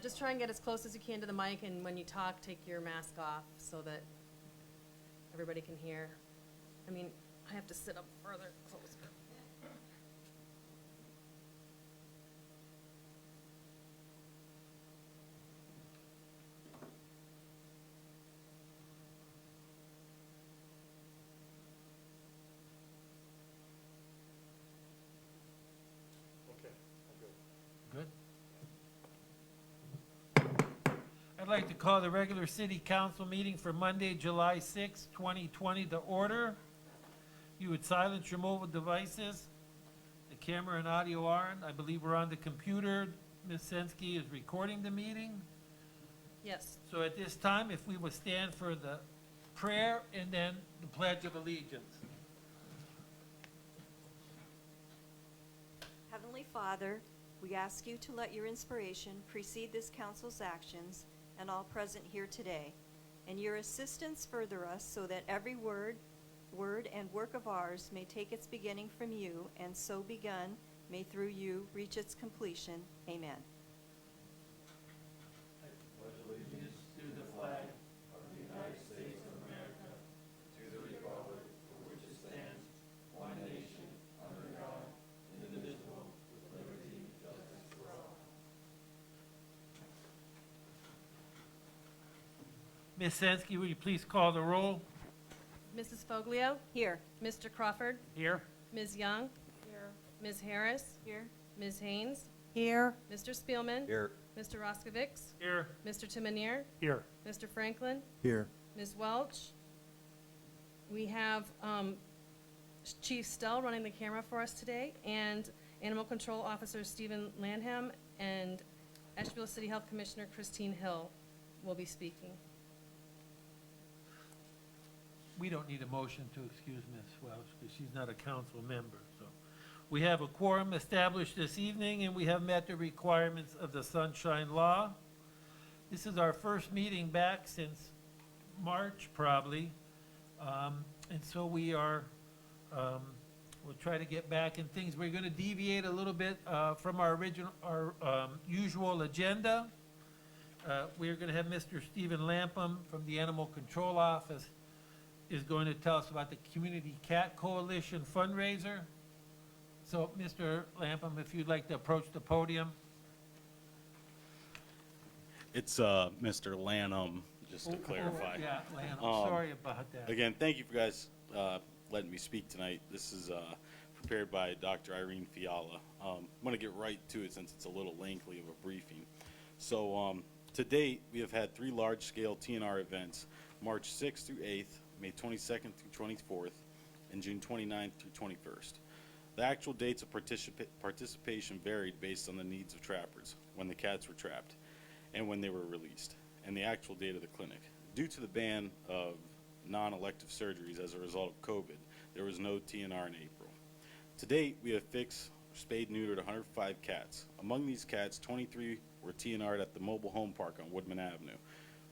just try and get as close as you can to the mic, and when you talk, take your mask off so that everybody can hear. I mean, I have to sit up further, closer. Good. I'd like to call the regular city council meeting for Monday, July 6, 2020 to order. You would silence your mobile devices. The camera and audio aren't. I believe we're on the computer. Ms. Sensky is recording the meeting. Yes. So at this time, if we would stand for the prayer and then the Pledge of Allegiance. Heavenly Father, we ask you to let your inspiration precede this council's actions and all present here today, and your assistance further us so that every word and work of ours may take its beginning from you, and so begun may through you reach its completion. Amen. Ms. Sensky, will you please call the roll? Mrs. Foglio? Here. Mr. Crawford? Here. Ms. Young? Here. Ms. Harris? Here. Ms. Haynes? Here. Mr. Spielman? Here. Mr. Roskovich? Here. Mr. Timonier? Here. Mr. Franklin? Here. Ms. Welch? We have Chief Stell running the camera for us today, and Animal Control Officer Stephen Lanham and Ashtabula City Health Commissioner Christine Hill will be speaking. We don't need a motion to excuse Ms. Welch because she's not a council member, so. We have a quorum established this evening, and we have met the requirements of the Sunshine Law. This is our first meeting back since March, probably. And so we are, we'll try to get back in things. We're gonna deviate a little bit from our usual agenda. We're gonna have Mr. Stephen Lampum from the Animal Control Office is going to tell us about the Community Cat Coalition fundraiser. So, Mr. Lampum, if you'd like to approach the podium. It's Mr. Lanham, just to clarify. Yeah, Lanham, sorry about that. Again, thank you for guys letting me speak tonight. This is prepared by Dr. Irene Fiala. I'm going to get right to it since it's a little lengthy of a briefing. So to date, we have had 3 large-scale TNR events, March 6th through 8th, May 22nd through 24th, and June 29th through 21st. The actual dates of participation varied based on the needs of trappers, when the cats were trapped, and when they were released, and the actual date of the clinic. Due to the ban of non-elective surgeries as a result of COVID, there was no TNR in April. To date, we have fixed, spayed, neutered 105 cats. Among these cats, 23 were TNR'd at the mobile home park on Woodman Avenue,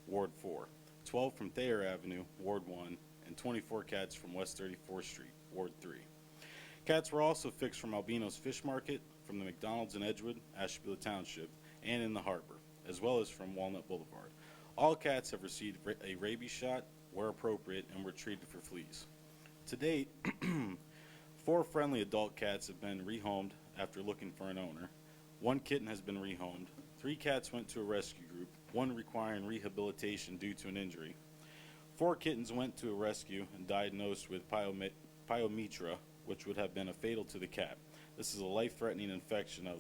Ward 4, 12 from Thayer Avenue, Ward 1, and 24 cats from West 34th Street, Ward 3. Cats were also fixed from Albino's Fish Market, from the McDonald's in Edgewood, Ashtabula Township, and in the harbor, as well as from Walnut Boulevard. All cats have received a rabies shot where appropriate and were treated for fleas. To date, 4 friendly adult cats have been rehomed after looking for an owner. 1 kitten has been rehomed. 3 cats went to a rescue group, 1 requiring rehabilitation due to an injury. 4 kittens went to a rescue and diagnosed with pyometra, which would have been fatal to the cat. This is a life-threatening infection of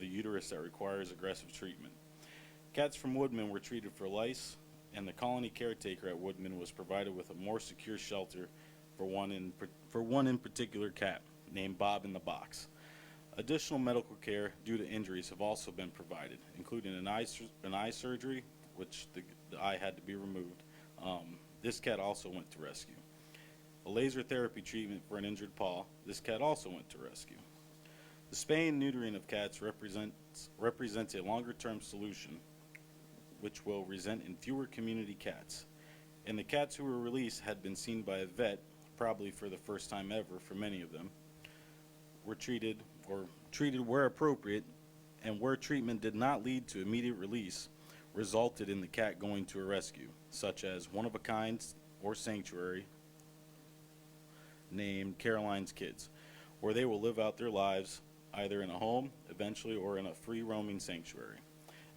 the uterus that requires aggressive treatment. Cats from Woodman were treated for lice, and the colony caretaker at Woodman was provided with a more secure shelter for one in particular cat, named Bob in the Box. Additional medical care due to injuries have also been provided, including an eye surgery, which the eye had to be removed. This cat also went to rescue. A laser therapy treatment for an injured paw. This cat also went to rescue. The spay and neutering of cats represents a longer-term solution, which will result in fewer community cats. And the cats who were released had been seen by a vet, probably for the first time ever for many of them, were treated where appropriate, and where treatment did not lead to immediate release, resulted in the cat going to a rescue, such as one of a kind or sanctuary named Caroline's Kids, where they will live out their lives either in a home eventually or in a free roaming sanctuary.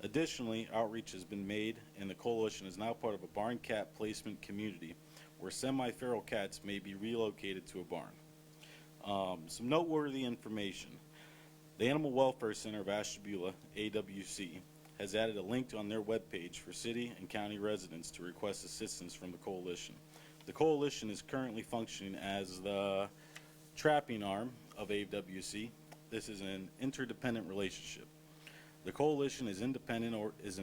Additionally, outreach has been made, and the coalition is now part of a barn cat placement community where semi-feral cats may be relocated to a barn. Some noteworthy information. The Animal Welfare Center of Ashtabula, AWC, has added a link on their webpage for city and county residents to request assistance from the coalition. The coalition is currently functioning as the trapping arm of AWC. This is an interdependent relationship. The coalition is an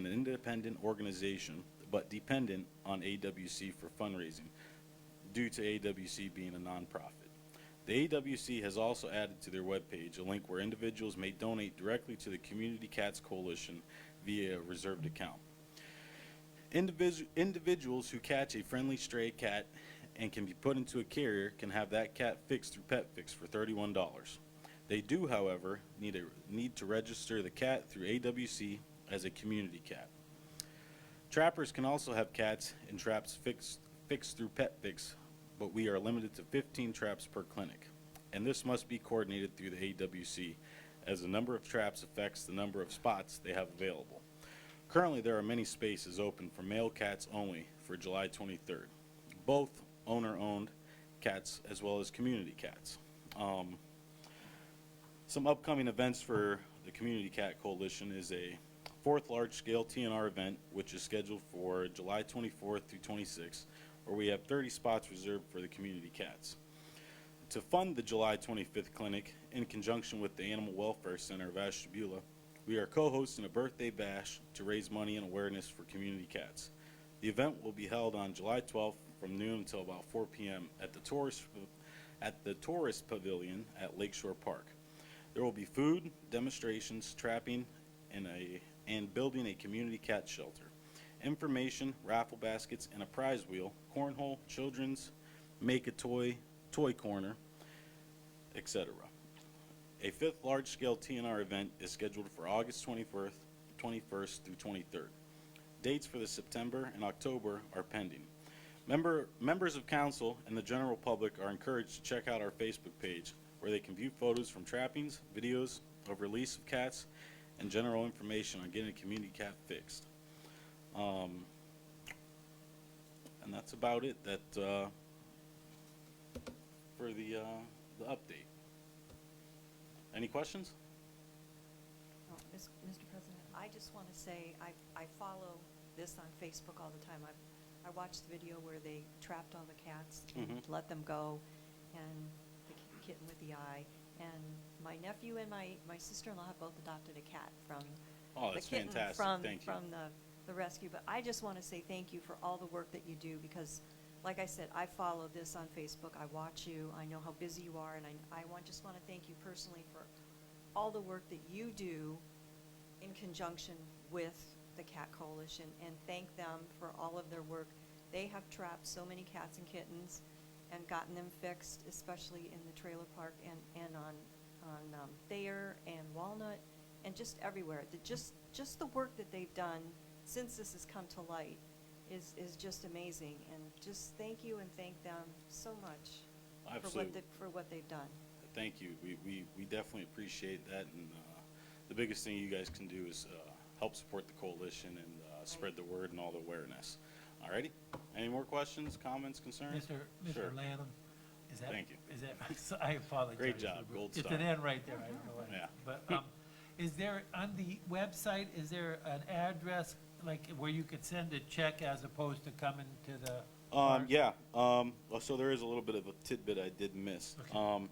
independent organization, but dependent on AWC for fundraising, due to AWC being a nonprofit. The AWC has also added to their webpage a link where individuals may donate directly to the Community Cats Coalition via a reserved account. Individuals who catch a friendly stray cat and can be put into a carrier can have that cat fixed through PetFix for $31. They do, however, need to register the cat through AWC as a community cat. Trappers can also have cats in traps fixed through PetFix, but we are limited to 15 traps per clinic, and this must be coordinated through the AWC, as the number of traps affects the number of spots they have available. Currently, there are many spaces open for male cats only for July 23rd, both owner-owned cats as well as community cats. Some upcoming events for the Community Cat Coalition is a 4th large-scale TNR event, which is scheduled for July 24th through 26th, where we have 30 spots reserved for the community cats. To fund the July 25th clinic, in conjunction with the Animal Welfare Center of Ashtabula, we are co-hosting a birthday bash to raise money and awareness for community cats. The event will be held on July 12th from noon until about 4 p.m. at the Tourist Pavilion at Lakeshore Park. There will be food, demonstrations, trapping, and building a community cat shelter. Information, raffle baskets, and a prize wheel, cornhole, children's, make a toy corner, etc. A 5th large-scale TNR event is scheduled for August 21st through 23rd. Dates for the September and October are pending. Members of council and the general public are encouraged to check out our Facebook page, where they can view photos from trappings, videos of release of cats, and general information on getting a community cat fixed. And that's about it for the update. Any questions? Oh, Mr. President, I just want to say I follow this on Facebook all the time. I watched the video where they trapped all the cats and let them go, and the kitten with the eye. And my nephew and my sister-in-law have both adopted a cat from Oh, the that's kitten fantastic. from Thank you. the rescue. But I just want to say thank you for all the work that you do, because, like I said, I follow this on Facebook. I watch you. I know how busy you are, and just want to thank you personally for all the work that you do in conjunction with the Cat Coalition, and thank them for all of their work. They have trapped so many cats and kittens and gotten them fixed, especially in the trailer park and on Thayer and Walnut and just everywhere. Just the work that they've done since this has come to light is just amazing. And just thank you and thank them so much Absolutely. for what they've done. Thank you. We definitely appreciate that, and the biggest thing you guys can do is help support the coalition and spread the word and all the awareness. Alrighty? Any more questions, comments, concerns? Mr. Sure. Lanham, is that? Thank you. Is that, I apologize. Great job. for the- Gold It's star. an N right there, I don't know what. Yeah. But, is there, on the website, is there an address, like, where you could send a check as opposed to coming to the? park? Yeah. So there is a little bit of a tidbit I did miss. Okay.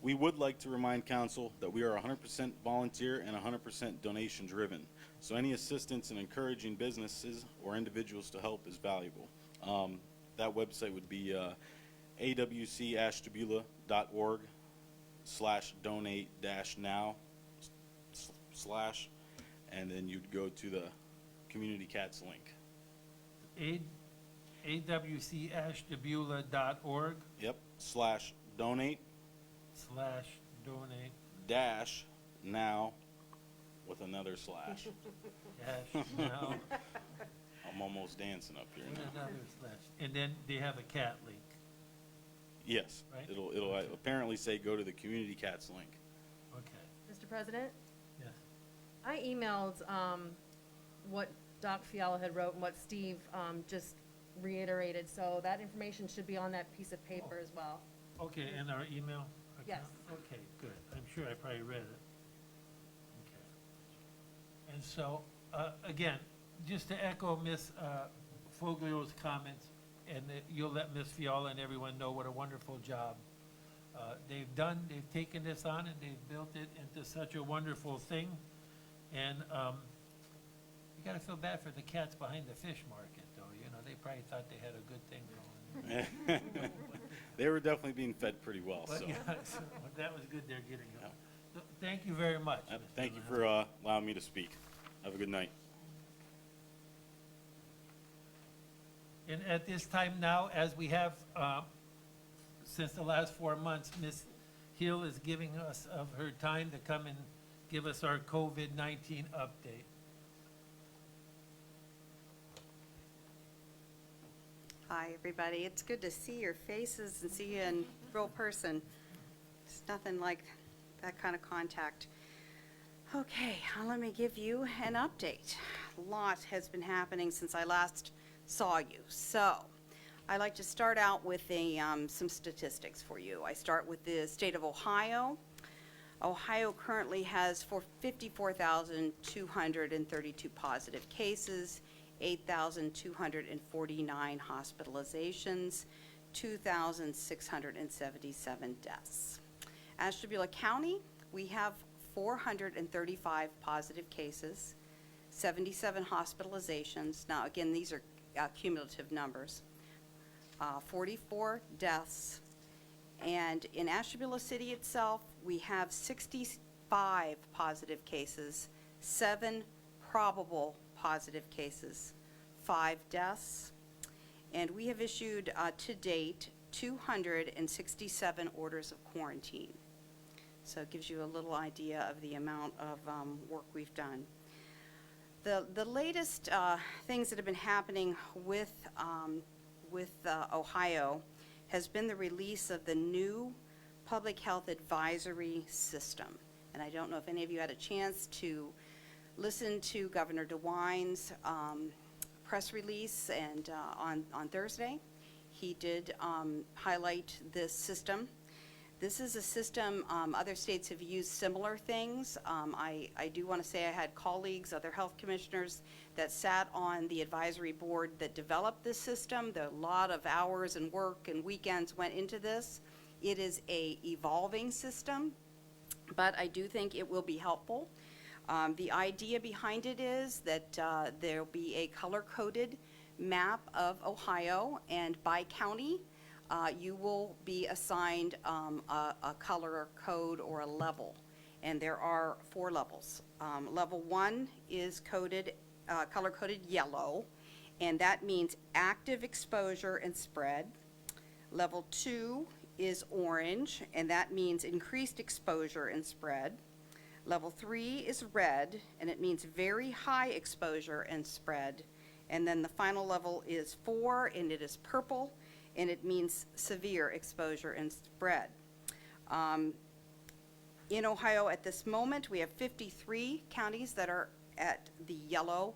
We would like to remind council that we are 100% volunteer and 100% donation driven. So any assistance in encouraging businesses or individuals to help is valuable. That website would be awcashtabula.org/donate-now/ and then you'd go to the Community Cats link. awcashtabula.org Yep, /donate-now/. /donate. with another slash. Yes, no, I'm almost dancing up here with now. another slash. And then they have a cat link. Yes, Right. it'll apparently say go to the Community Cats link. Okay, Mr. President, yes. I emailed, what Doc Fiala had wrote and what Steve, just reiterated, so that information should be on that piece of paper as well. Okay, and our email Yes. account? Okay, good. I'm sure I probably read it. Okay. And so, again, just to echo Ms. Foglio's comments, and that you'll let Ms. Fiala and everyone know what a wonderful job they've done. They've taken this on and they've built it into such a wonderful thing. And you gotta feel bad for the cats behind the fish market, though. You know, they probably thought they had a good thing going. They were definitely being fed pretty well, But so. yeah, so that was good they're getting it. So, thank you very much. Mr. Thank you Lynn. for allowing me to speak. Have a good night. And at this time now, as we have, since the last 4 months, Ms. Hill is giving us of her time to come and give us our COVID-19 update. Hi, everybody. It's good to see your faces and see you in real person. It's nothing like that kind of contact. Okay, let me give you an update. A lot has been happening since I last saw you. So, I'd like to start out with some statistics for you. I start with the state of Ohio. Ohio currently has 54,232 positive cases, 8,249 hospitalizations, 2,677 deaths. Ashtabula County, we have 435 positive cases, 77 hospitalizations. Now, again, these are cumulative numbers. 44 deaths. And in Ashtabula City itself, we have 65 positive cases, 7 probable positive cases, 5 deaths, and we have issued to date 267 orders of quarantine. So it gives you a little idea of the amount of work we've done. The latest things that have been happening with Ohio has been the release of the new public health advisory system. And I don't know if any of you had a chance to listen to Governor DeWine's press release and on Thursday. He did highlight this system. This is a system, other states have used similar things. I do want to say I had colleagues, other health commissioners, that sat on the advisory board that developed this system. There are a lot of hours and work and weekends went into this. It is a evolving system, but I do think it will be helpful. The idea behind it is that there'll be a color-coded map of Ohio, and by county, you will be assigned a color code or a level, and there are 4 levels. Level 1 is color-coded yellow, and that means active exposure and spread. Level 2 is orange, and that means increased exposure and spread. Level 3 is red, and it means very high exposure and spread. And then the final level is 4, and it is purple, and it means severe exposure and spread. In Ohio at this moment, we have 53 counties that are at the yellow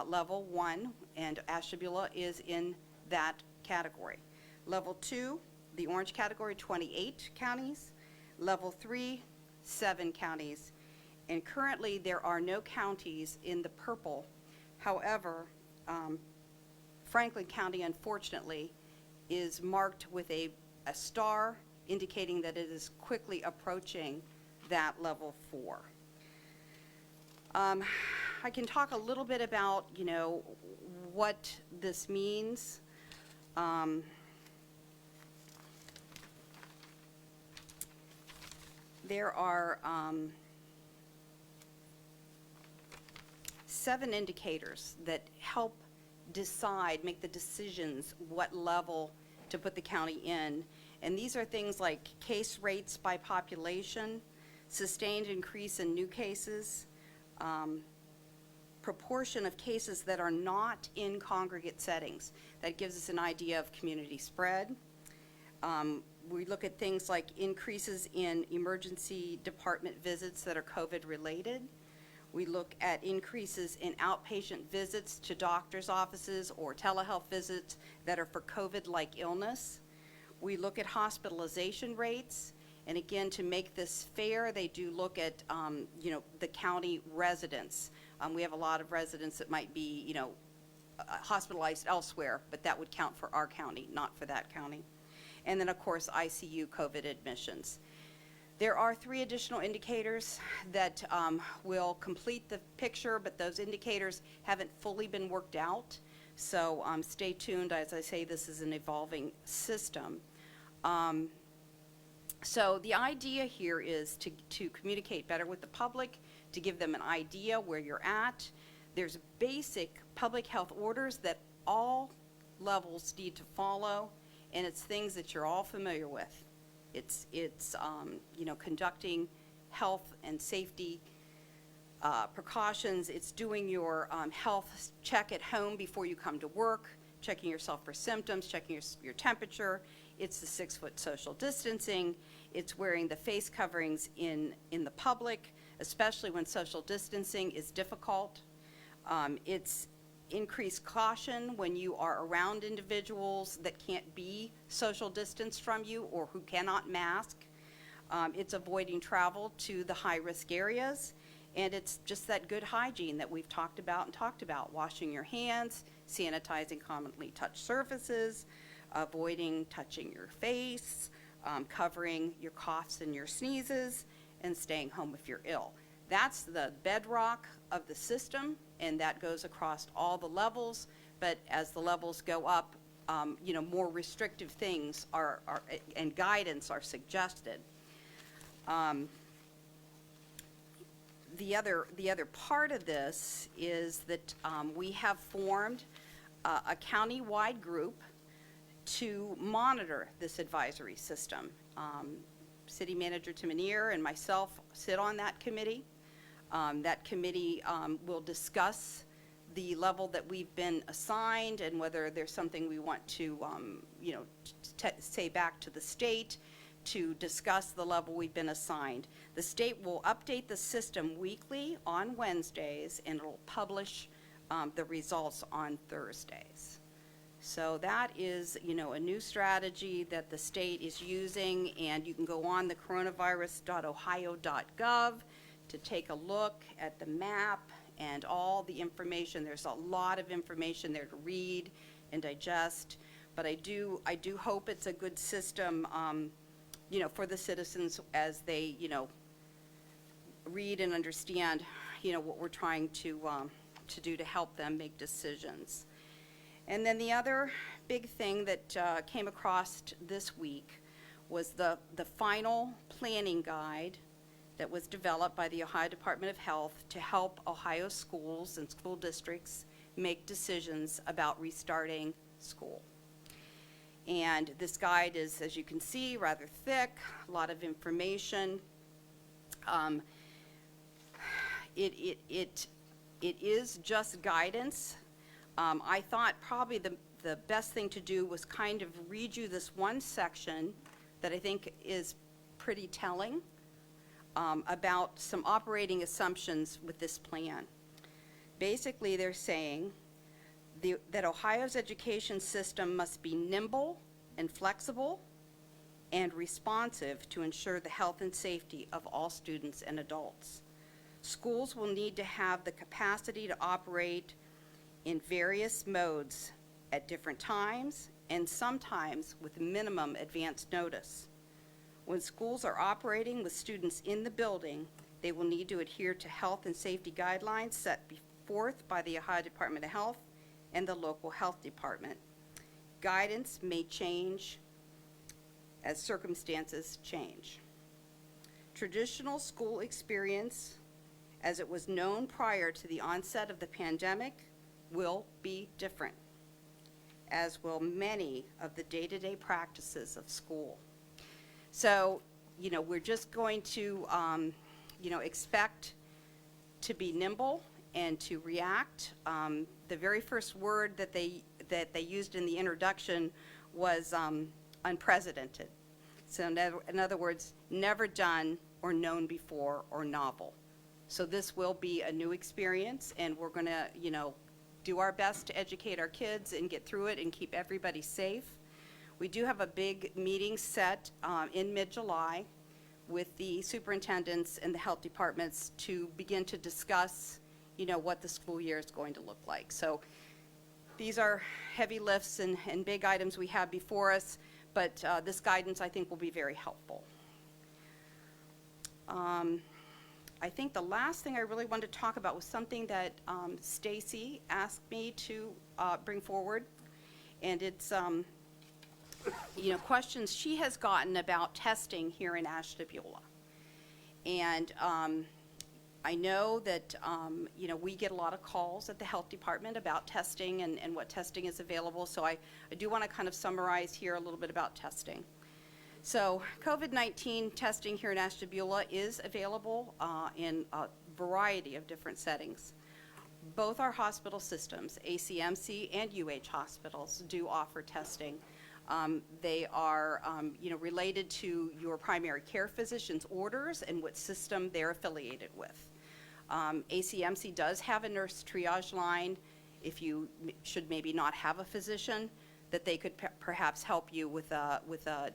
level 1, and Ashtabula is in that category. Level 2, the orange category, 28 counties. Level 3, 7 counties. And currently, there are no counties in the purple. However, Franklin County, unfortunately, is marked with a star indicating that it is quickly approaching that level 4. I can talk a little bit about, what this means. There are 7 indicators that help make the decisions what level to put the county in. And these are things like case rates by population, sustained increase in new cases, proportion of cases that are not in congregate settings. That gives us an idea of community spread. We look at things like increases in emergency department visits that are COVID-related. We look at increases in outpatient visits to doctor's offices or telehealth visits that are for COVID-like illness. We look at hospitalization rates. And again, to make this fair, they do look at, the county residents. We have a lot of residents that might be, hospitalized elsewhere, but that would count for our county, not for that county. And then, of course, ICU COVID admissions. There are 3 additional indicators that will complete the picture, but those indicators haven't fully been worked out. So stay tuned. As I say, this is an evolving system. So the idea here is to communicate better with the public, to give them an idea where you're at. There's basic public health orders that all levels need to follow, and it's things that you're all familiar with. It's conducting health and safety precautions. It's doing your health check at home before you come to work, checking yourself for symptoms, checking your temperature. It's the 6-foot social distancing. It's wearing the face coverings in the public, especially when social distancing is difficult. It's increased caution when you are around individuals that can't be social distanced from you or who cannot mask. It's avoiding travel to the high-risk areas. And it's just that good hygiene that we've talked about, washing your hands, sanitizing commonly touched surfaces, avoiding touching your face, covering your coughs and your sneezes, and staying home if you're ill. That's the bedrock of the system, and that goes across all the levels. But as the levels go up, more restrictive things and guidance are suggested. The other part of this is that we have formed a county-wide group to monitor this advisory system. City Manager Timonier and myself sit on that committee. That committee will discuss the level that we've been assigned and whether there's something we want to, say back to the state to discuss the level we've been assigned. The state will update the system weekly on Wednesdays, and it'll publish the results on Thursdays. So that is, a new strategy that the state is using, and you can go on the coronavirus.ohio.gov to take a look at the map and all the information. There's a lot of information there to read and digest, but I do hope it's a good system, for the citizens as they, read and understand, what we're trying to do to help them make decisions. And then the other big thing that came across this week was the final planning guide that was developed by the Ohio Department of Health to help Ohio schools and school districts make decisions about restarting school. And this guide is, as you can see, rather thick, a lot of information. It is just guidance. I thought probably the best thing to do was kind of read you this one section that I think is pretty telling about some operating assumptions with this plan. Basically, they're saying that Ohio's education system must be nimble and flexible and responsive to ensure the health and safety of all students and adults. Schools will need to have the capacity to operate in various modes at different times and sometimes with minimum advance notice. When schools are operating with students in the building, they will need to adhere to health and safety guidelines set forth by the Ohio Department of Health and the local health department. Guidance may change as circumstances change. Traditional school experience, as it was known prior to the onset of the pandemic, will be different, as will many of the day-to-day practices of school. So, we're just going to, expect to be nimble and to react. The very first word that they used in the introduction was unprecedented. So in other words, never done or known before or novel. So this will be a new experience, and we're going to, do our best to educate our kids and get through it and keep everybody safe. We do have a big meeting set in mid-July with the superintendents and the health departments to begin to discuss, what the school year is going to look like. So these are heavy lifts and big items we have before us, but this guidance, I think, will be very helpful. I think the last thing I really wanted to talk about was something that Stacy asked me to bring forward, and it's questions she has gotten about testing here in Ashtabula. And I know that, we get a lot of calls at the health department about testing and what testing is available, so I do want to kind of summarize here a little bit about testing. So COVID-19 testing here in Ashtabula is available in a variety of different settings. Both our hospital systems, ACMC and UH hospitals, do offer testing. They are, related to your primary care physician's orders and what system they're affiliated with. ACMC does have a nurse triage line if you should maybe not have a physician, that they could perhaps help you with a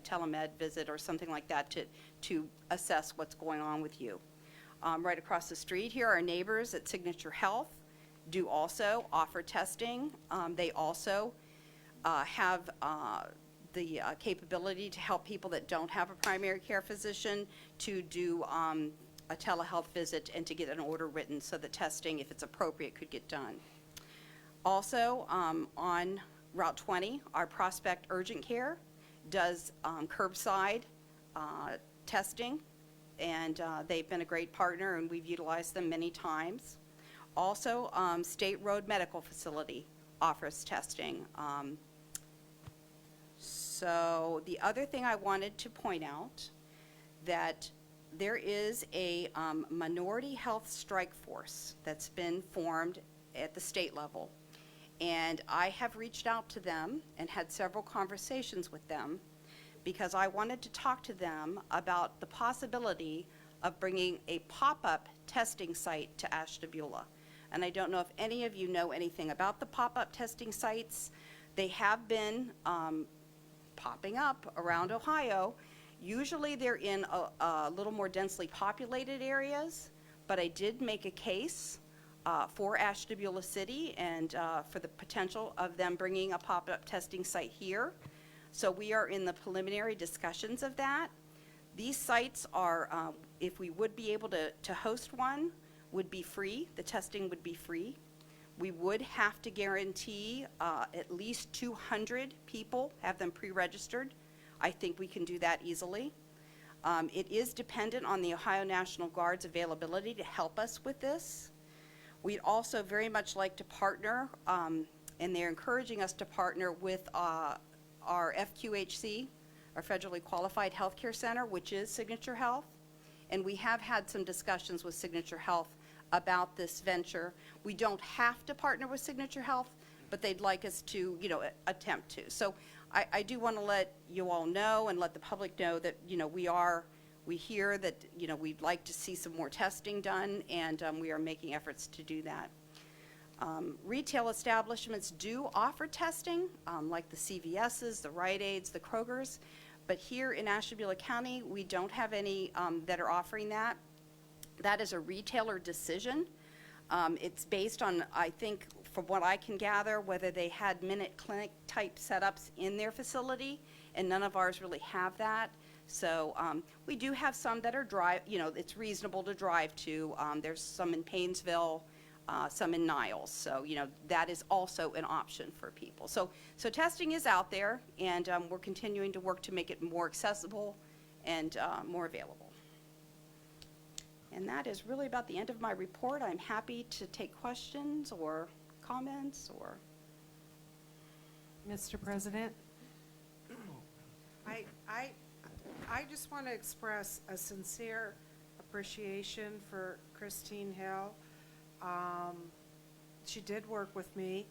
telemed visit or something like that to assess what's going on with you. Right across the street here, our neighbors at Signature Health do also offer testing. They also have the capability to help people that don't have a primary care physician to do a telehealth visit and to get an order written so that testing, if it's appropriate, could get done. Also, on Route 20, our Prospect Urgent Care does curbside testing, and they've been a great partner, and we've utilized them many times. Also, State Road Medical Facility offers testing. So the other thing I wanted to point out, that there is a minority health strike force that's been formed at the state level. And I have reached out to them and had several conversations with them because I wanted to talk to them about the possibility of bringing a pop-up testing site to Ashtabula. And I don't know if any of you know anything about the pop-up testing sites. They have been popping up around Ohio. Usually they're in a little more densely populated areas, but I did make a case for Ashtabula City and for the potential of them bringing a pop-up testing site here. So we are in the preliminary discussions of that. These sites are, if we would be able to host one, would be free. The testing would be free. We would have to guarantee at least 200 people, have them pre-registered. I think we can do that easily. It is dependent on the Ohio National Guard's availability to help us with this. We'd also very much like to partner, and they're encouraging us to partner with our FQHC, our Federally Qualified Healthcare Center, which is Signature Health. And we have had some discussions with Signature Health about this venture. We don't have to partner with Signature Health, but they'd like us to, attempt to. So I do want to let you all know and let the public know that, we hear that, we'd like to see some more testing done, and we are making efforts to do that. Retail establishments do offer testing, like the CVS's, the Rite Aids, the Kroger's, but here in Ashtabula County, we don't have any that are offering that. That is a retailer decision. It's based on, I think, from what I can gather, whether they had minute clinic type setups in their facility, and none of ours really have that. So we do have some that are it's reasonable to drive to. There's some in Paynesville, some in Niles. So, that is also an option for people. So testing is out there, and we're continuing to work to make it more accessible and more available. And that is really about the end of my report. I'm happy to take questions or comments or. Mr. President, I just want to express a sincere appreciation for Christine Hill She did work with me.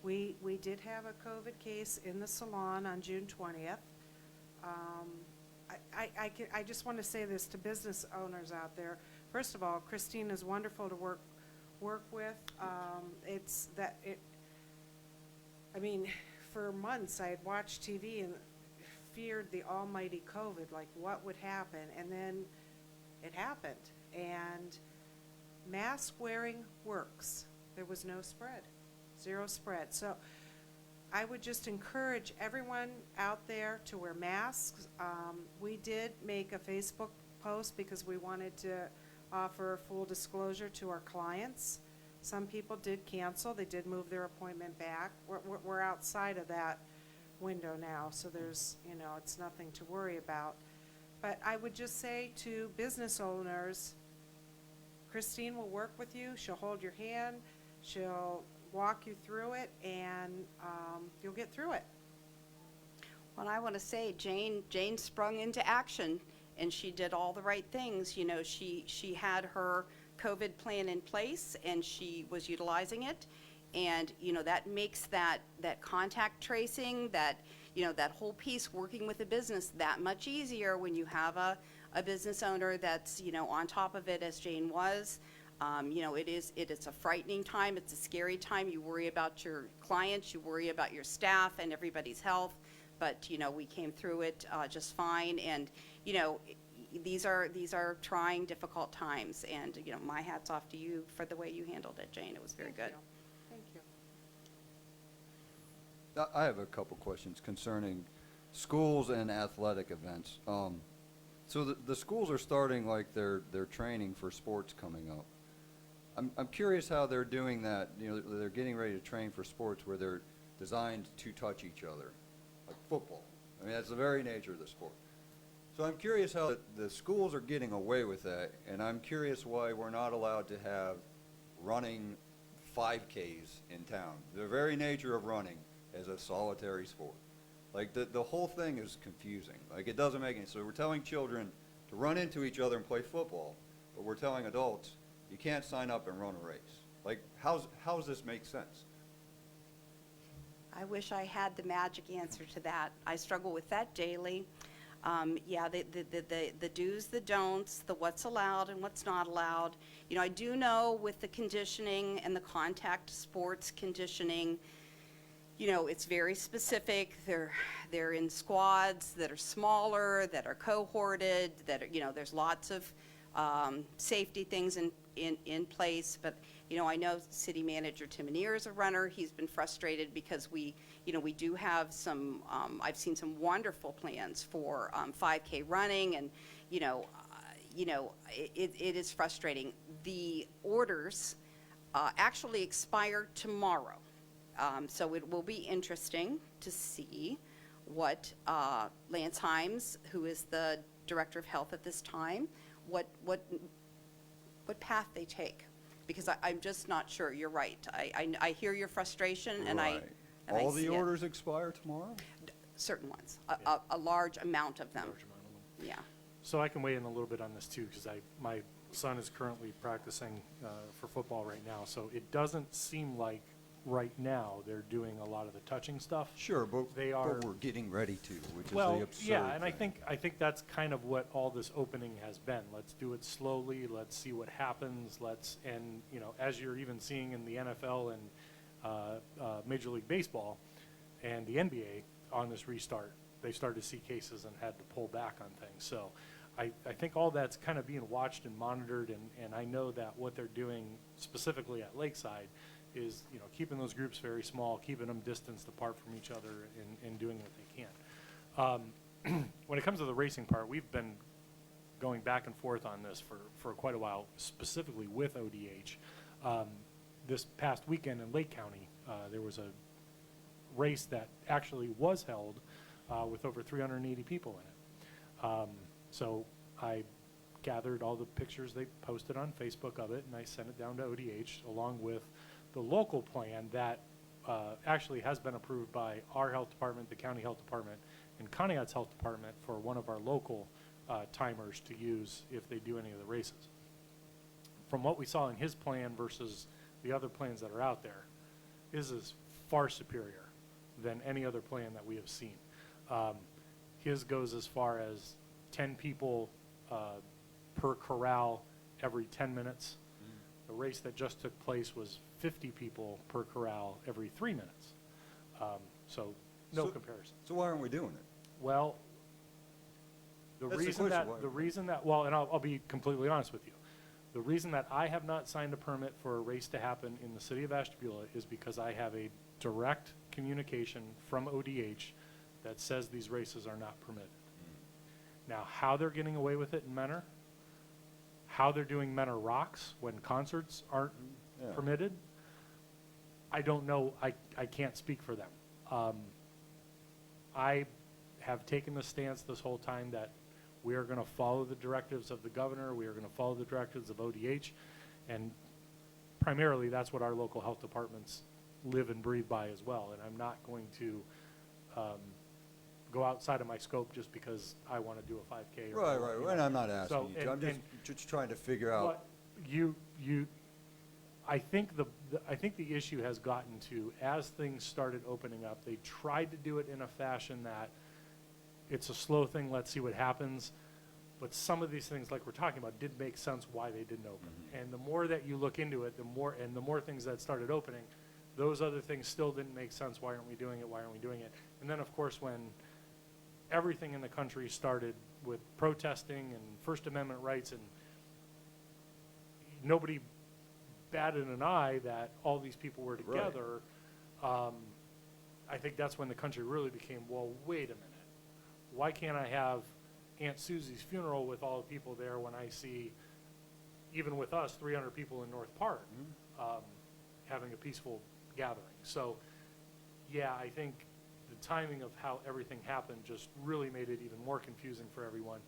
We did have a COVID case in the salon on June 20th. I just want to say this to business owners out there. First of all, Christine is wonderful to work with. I mean, for months I had watched TV and feared the almighty COVID, like what would happen, and then it happened. And mask wearing works. There was no spread, 0 spread. So I would just encourage everyone out there to wear masks. We did make a Facebook post because we wanted to offer full disclosure to our clients. Some people did cancel. They did move their appointment back. We're outside of that window now, so there's, it's nothing to worry about. But I would just say to business owners, Christine will work with you. She'll hold your hand. She'll walk you through it, and you'll get through it. Well, I want to say Jane sprung into action, and she did all the right things. She had her COVID plan in place, and she was utilizing it. And, that makes that contact tracing, that whole piece working with a business that much easier when you have a business owner that's, on top of it, as Jane was. It is a frightening time. It's a scary time. You worry about your clients, you worry about your staff and everybody's health. But, we came through it just fine. And, these are trying, difficult times. And, my hat's off to you for the way you handled it, Jane. It was very good. Thank you. I have a couple questions concerning schools and athletic events. So the schools are starting like their training for sports coming up. I'm curious how they're doing that. They're getting ready to train for sports where they're designed to touch each other, like football. I mean, that's the very nature of the sport. So I'm curious how the schools are getting away with that, and I'm curious why we're not allowed to have running 5Ks in town. The very nature of running as a solitary sport. Like, the whole thing is confusing. Like, it doesn't make any sense. So we're telling children to run into each other and play football, but we're telling adults, you can't sign up and run a race. Like, how's this make sense? I wish I had the magic answer to that. I struggle with that daily. The do's, the don'ts, the what's allowed and what's not allowed. I do know with the conditioning and the contact sports conditioning, it's very specific. They're in squads that are smaller, that are cohorted, that are, there's lots of safety things in place. But, I know City Manager Tim Anier is a runner. He's been frustrated because we do have some, I've seen some wonderful plans for 5K running, and, it is frustrating. The orders actually expire tomorrow. So it will be interesting to see what Lance Himes, who is the Director of Health at this time, what path they take. Because I'm just not sure. You're right. I hear your frustration, and Right. and All I see the it. orders expire tomorrow? Certain ones, a large amount of them. Yeah. So I can weigh in a little bit on this too, because my son is currently practicing for football right now. So it doesn't seem like right now they're doing a lot of the touching stuff. Sure, but But we're getting ready to, which is the Well, absurd yeah, and thing. I think that's kind of what all this opening has been. Let's do it slowly. Let's see what happens. And as you're even seeing in the NFL and Major League Baseball and the NBA on this restart, they started to see cases and had to pull back on things. So I think all that's kind of being watched and monitored, and I know that what they're doing specifically at Lakeside is, keeping those groups very small, keeping them distanced apart from each other, and doing what they can. When it comes to the racing part, we've been going back and forth on this for quite a while, specifically with ODH. This past weekend in Lake County, there was a race that actually was held with over 380 people in it. So I gathered all the pictures they posted on Facebook of it, and I sent it down to ODH along with the local plan that actually has been approved by our health department, the county health department, and Conneaut's health department for one of our local timers to use if they do any of the races. from what we saw in his plan versus the other plans that are out there, his is far superior than any other plan that we have seen. His goes as far as 10 people per corral every 10 minutes. The race that just took place was 50 people per corral every 3 minutes. So no So- comparison. So why aren't we doing it? Well, the That's the reason question, that, why- the reason that, well, and I'll be completely honest with you. The reason that I have not signed a permit for a race to happen in the city of Ashtabula is because I have a direct communication from ODH that says these races are not permitted. Now, how they're getting away with it in Menor, how they're doing Menor Rocks when concerts aren't Yeah. permitted, I don't know. I can't speak for them. I have taken the stance this whole time that we are going to follow the directives of the governor. We are going to follow the directives of ODH. And primarily, that's what our local health departments live and breathe by as well. And I'm not going to go outside of my scope just because I want to do a 5K. Or Right, you right, know. and I'm not asking So, you to, I'm and- just trying to figure out. But I think I think the issue has gotten to, as things started opening up, they tried to do it in a fashion that it's a slow thing, let's see what happens. But some of these things, like we're talking about, did make sense why they didn't open. And the more that you look into it, the more things that started opening, those other things still didn't make sense. Why aren't we doing it? Why aren't we doing it? And then, of course, when everything in the country started with protesting and First Amendment rights, and nobody batted an eye that all these people were Right. together, I think that's when the country really became, well, wait a minute. Why can't I have Aunt Susie's funeral with all the people there when I see, even with us, 300 people in North Park having a peaceful gathering? So, yeah, I think the timing of how everything happened just really made it even more confusing for everyone.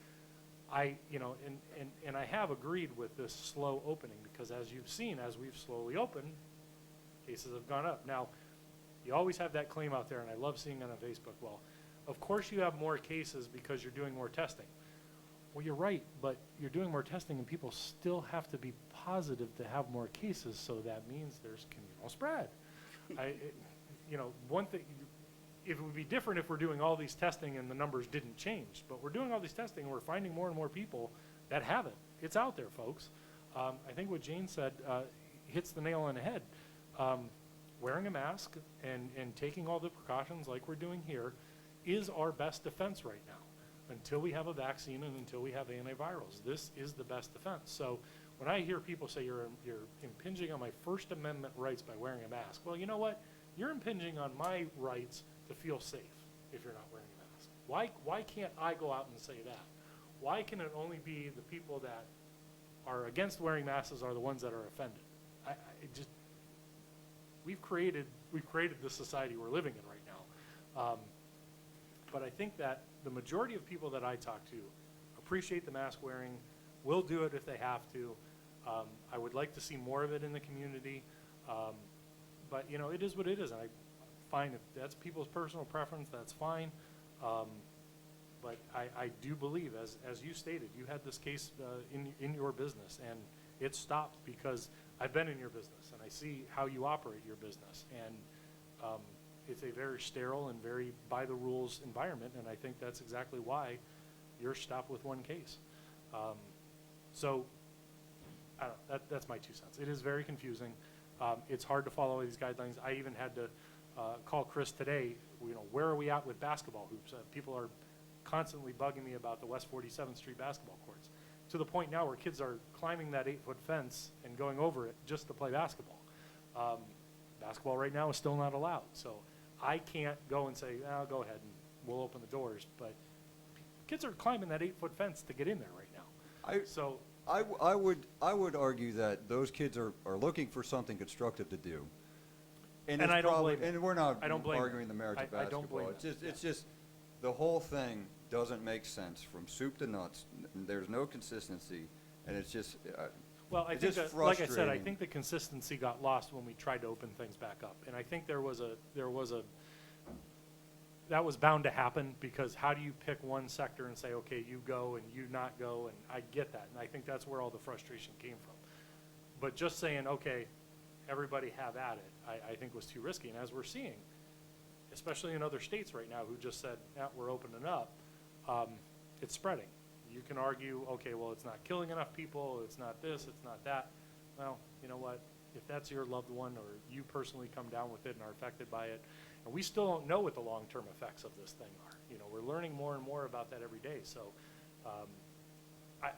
And I have agreed with this slow opening because, as you've seen, as we've slowly opened, cases have gone up. Now, you always have that claim out there, and I love seeing it on Facebook. Well, of course you have more cases because you're doing more testing. Well, you're right, but you're doing more testing, and people still have to be positive to have more cases, so that means there's communal spread. One thing, it would be different if we're doing all these testing and the numbers didn't change, but we're doing all these testing and we're finding more and more people that have it. It's out there, folks. I think what Jane said hits the nail on the head. Wearing a mask and taking all the precautions like we're doing here is our best defense right now. Until we have a vaccine and until we have antivirals, this is the best defense. So when I hear people say you're impinging on my First Amendment rights by wearing a mask, well, you know what? You're impinging on my rights to feel safe if you're not wearing a mask. Why can't I go out and say that? Why can it only be the people that are against wearing masks are the ones that are offended? We've created the society we're living in right now. But I think that the majority of people that I talk to appreciate the mask wearing, will do it if they have to. I would like to see more of it in the community. But, it is what it is. And fine, if that's people's personal preference, that's fine. But I do believe, as you stated, you had this case in your business, and it stopped because I've been in your business, and I see how you operate your business. And it's a very sterile and very by-the-rules environment, and I think that's exactly why you're stopped with one case. So, I don't know, that's my 2 cents. It is very confusing. It's hard to follow these guidelines. I even had to call Chris today, where are we at with basketball hoops? People are constantly bugging me about the West 47th Street basketball courts, to the point now where kids are climbing that 8-foot fence and going over it just to play basketball. Basketball right now is still not allowed, so I can't go and say, oh, go ahead and we'll open the doors, but kids are climbing that 8-foot fence to get in there right now. I would argue that those kids are looking for something constructive to do. And it's I don't probably- blame them. And we're not I don't blame arguing them. the merits of I don't blame basketball. them. It's just, the whole thing doesn't make sense from soup to nuts. There's no consistency, and it's just, Well, I it's think just that, like I said, I frustrating. think the consistency got lost when we tried to open things back up. And I think that was bound to happen, because how do you pick one sector and say, okay, you go and you not go? And I get that. And I think that's where all the frustration came from. But just saying, okay, everybody have at it, I think was too risky. And as we're seeing, especially in other states right now who just said, yeah, we're opening up, it's spreading. You can argue, okay, well, it's not killing enough people, it's not this, it's not that. Well, you know what? If that's your loved one or you personally come down with it and are affected by it, and we still don't know what the long-term effects of this thing are. You know, we're learning more and more about that every day. So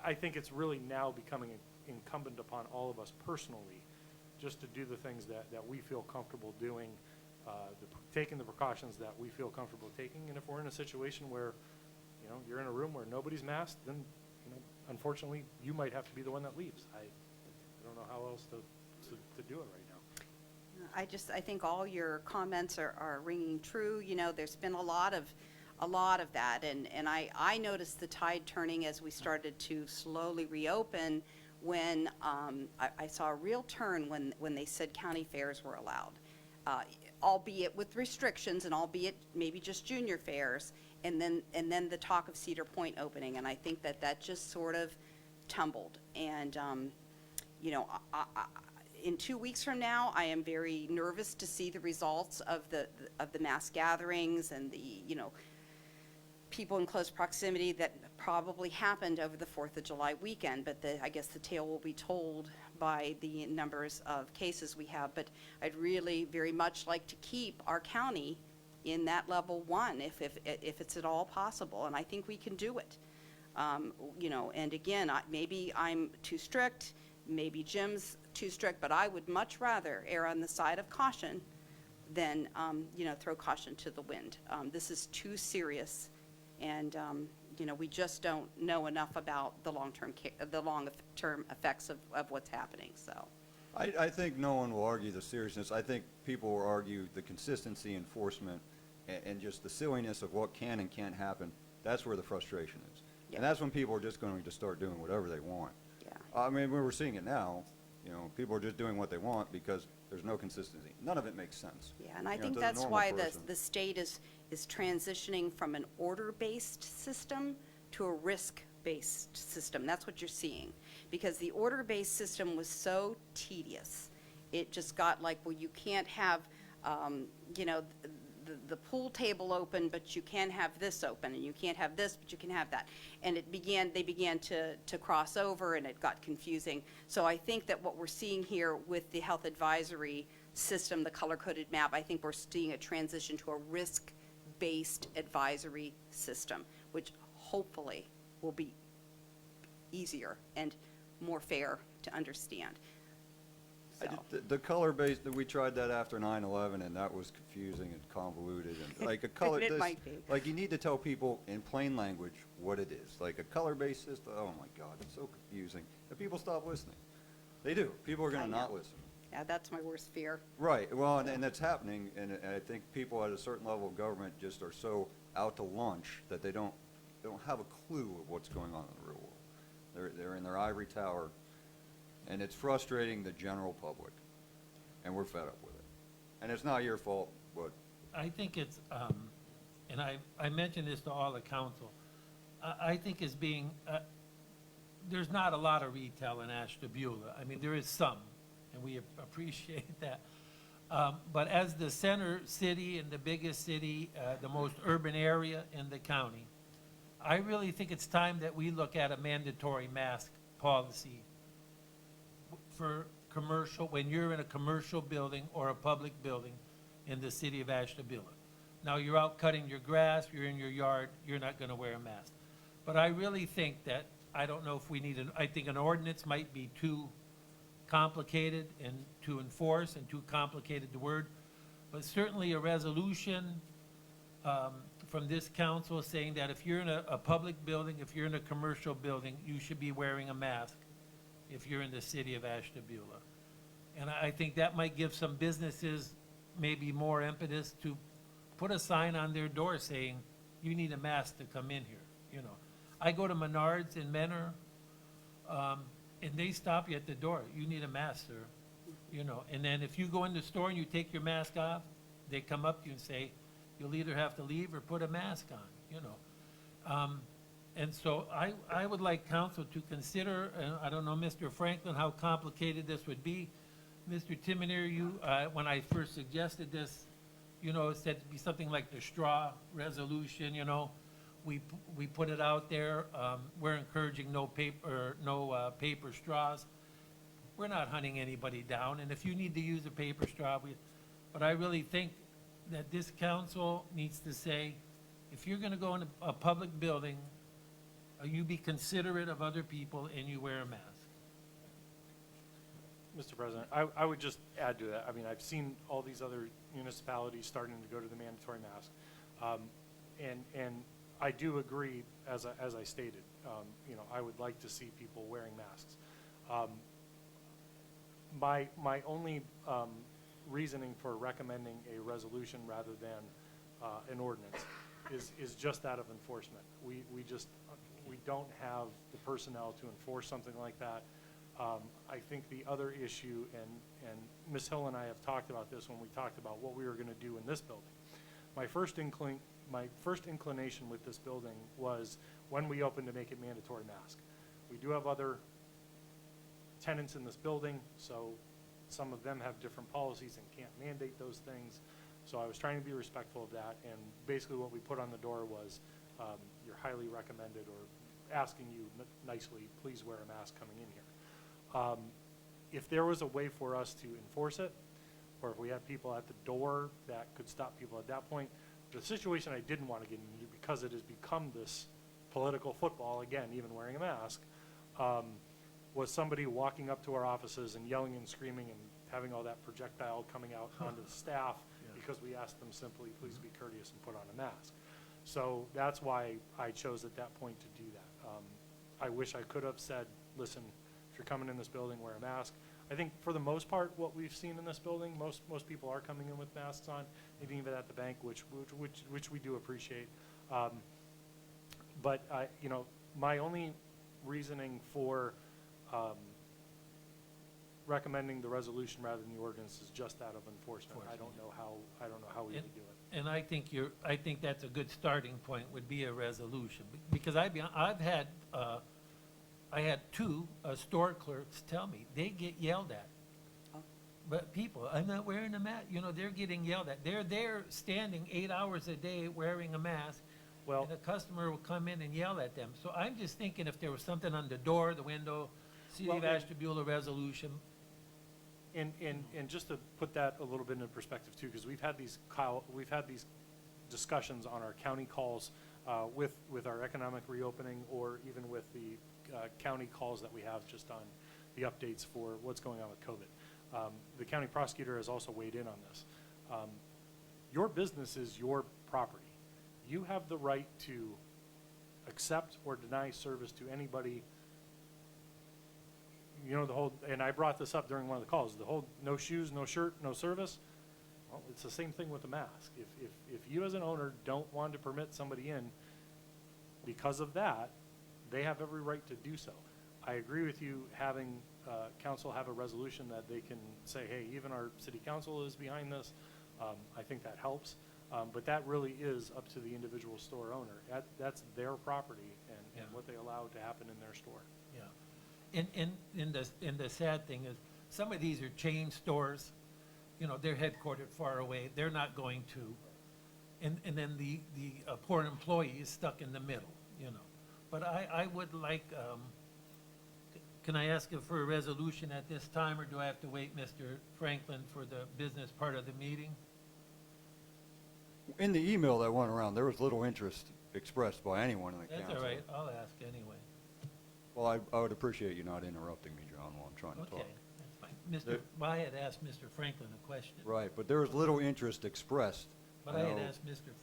I think it's really now becoming incumbent upon all of us personally just to do the things that we feel comfortable doing, taking the precautions that we feel comfortable taking. And if we're in a situation where, you know, you're in a room where nobody's masked, then, you know, unfortunately, you might have to be the one that leaves. I don't know how else to do it right now. I think all your comments are ringing true. You know, there's been a lot of that, and I noticed the tide turning as we started to slowly reopen when I saw a real turn when they said county fairs were allowed, albeit with restrictions and albeit maybe just junior fairs, and then the talk of Cedar Point opening, and I think that just sort of tumbled. And you know, in 2 weeks from now, I am very nervous to see the results of the mass gatherings and the, you know, people in close proximity that probably happened over the 4th of July weekend, but I guess the tale will be told by the numbers of cases we have. But I'd really very much like to keep our county in that level 1 if it's at all possible, and I think we can do it. You know, and again, maybe I'm too strict, maybe Jim's too strict, but I would much rather err on the side of caution than, you know, throw caution to the wind. This is too serious, and, you know, we just don't know enough about the long-term effects of what's happening, so. I think no one will argue the seriousness. I think people will argue the consistency, enforcement, and just the silliness of what can and can't happen. That's where the frustration is. Yeah. And that's when people are just going to start doing whatever they want. Yeah. I mean, we're seeing it now. You know, people are just doing what they want because there's no consistency. None of it makes sense. Yeah, and I You know, think to the that's normal why person. the state is transitioning from an order-based system to a risk-based system. That's what you're seeing. Because the order-based system was so tedious. It just got like, well, you can't have, you know, the pool table open, but you can have this open, and you can't have this, but you can have that. And they began to cross over, and it got confusing. So I think that what we're seeing here with the health advisory system, the color-coded map, I think we're seeing a transition to a risk-based advisory system, which hopefully will be easier and more fair to understand. So. The color-based, we tried that after 9/11, and that was confusing and convoluted. And like a color, It might be. like you need to tell people in plain language what it is. Like a color-based system, oh my God, it's so confusing. And people stop listening. They do. People are going I to know. not listen. Yeah, that's my worst fear. Right. Well, and that's happening. And I think people at a certain level of government just are so out to lunch that they don't have a clue of what's going on in the real world. They're in their ivory tower. And it's frustrating the general public, and we're fed up with it. And it's not your fault, but I think it's, and I mentioned this to all the council, I think it's being, there's not a lot of retail in Ashtabula. I mean, there is some, and we appreciate that. But as the center city and the biggest city, the most urban area in the county, I really think it's time that we look at a mandatory mask policy for commercial, when you're in a commercial building or a public building in the city of Ashtabula. Now, you're out cutting your grass, you're in your yard, you're not gonna wear a mask. But I really think that, I don't know if we need I think an ordinance might be too complicated and to enforce and too complicated to word, but certainly a resolution from this council saying that if you're in a public building, if you're in a commercial building, you should be wearing a mask if you're in the city of Ashtabula. And I think that might give some businesses maybe more impetus to put a sign on their door saying, you need a mask to come in here, you know. I go to Menards in Menor, and they stop you at the door, you need a mask, sir, you know. And then if you go in the store and you take your mask off, they come up to you and say, you'll either have to leave or put a mask on, you know. And so I would like council to consider, I don't know, Mr. Franklin, how complicated this would be. Mr. Timonier, you, when I first suggested this, you know, it said to be something like the straw resolution, you know. We put it out there, we're encouraging no paper straws. We're not hunting anybody down, and if you need to use a paper straw, but I really think that this council needs to say, if you're gonna go in a public building, you be considerate of other people and you wear a mask. Mr. President, I would just add to that. I mean, I've seen all these other municipalities starting to go to the mandatory mask. And I do agree, as I stated, you know, I would like to see people wearing masks. My only reasoning for recommending a resolution rather than an ordinance is just that of enforcement. We don't have the personnel to enforce something like that. I think the other issue, and Ms. Hill and I have talked about this when we talked about what we were going to do in this building. My first inclination with this building was when we opened to make it mandatory mask. We do have other tenants in this building, so some of them have different policies and can't mandate those things. So I was trying to be respectful of that, and basically what we put on the door was you're highly recommended, or asking you nicely, please wear a mask coming in here. If there was a way for us to enforce it, or if we had people at the door that could stop people at that point, the situation I didn't want to get into, because it has become this political football, again, even wearing a mask, was somebody walking up to our offices and yelling and screaming and having all that projectile coming out onto the staff because we asked them simply, please be courteous and put on a mask. So that's why I chose at that point to do that. I wish I could have said, listen, if you're coming in this building, wear a mask. I think for the most part, what we've seen in this building, most people are coming in with masks on, even at the bank, which we do appreciate. But you know, my only reasoning for recommending the resolution rather than the ordinance is just that of enforcement. I don't know how we would do it. And I think that's a good starting point, would be a resolution, because I had two store clerks tell me, they get yelled at. But people, I'm not wearing a mask, you know, they're getting yelled at. They're there standing 8 hours a day wearing a mask, Well, and a customer will come in and yell at them. So I'm just thinking if there was something on the door, the window, City of Well, Ashtabula resolution. and just to put that a little bit into perspective too, because we've had these discussions on our county calls with our economic reopening, or even with the county calls that we have just on the updates for what's going on with COVID. The county prosecutor has also weighed in on this. Your business is your property. You have the right to accept or deny service to anybody. You know, the whole, and I brought this up during one of the calls, the whole no shoes, no shirt, no service. Well, it's the same thing with the mask. If you as an owner don't want to permit somebody in because of that, they have every right to do so. I agree with you having council have a resolution that they can say, hey, even our city council is behind this. I think that helps. But that really is up to the individual store owner. That's their property and what they allow to happen in their store. Yeah. And the sad thing is, some of these are chain stores, you know, they're headquartered far away, they're not going to. And then the poor employee is stuck in the middle, you know. But I would like, can I ask you for a resolution at this time, or do I have to wait, Mr. Franklin, for the business part of the meeting? In the email that went around, there was little interest expressed by anyone in the council. That's all right, I'll ask anyway. Well, I would appreciate you not interrupting me, John, while I'm trying to Okay, talk. that's fine. Well, I had asked Mr. Franklin a question. Right, but there was little interest expressed. But I had know. asked Mr.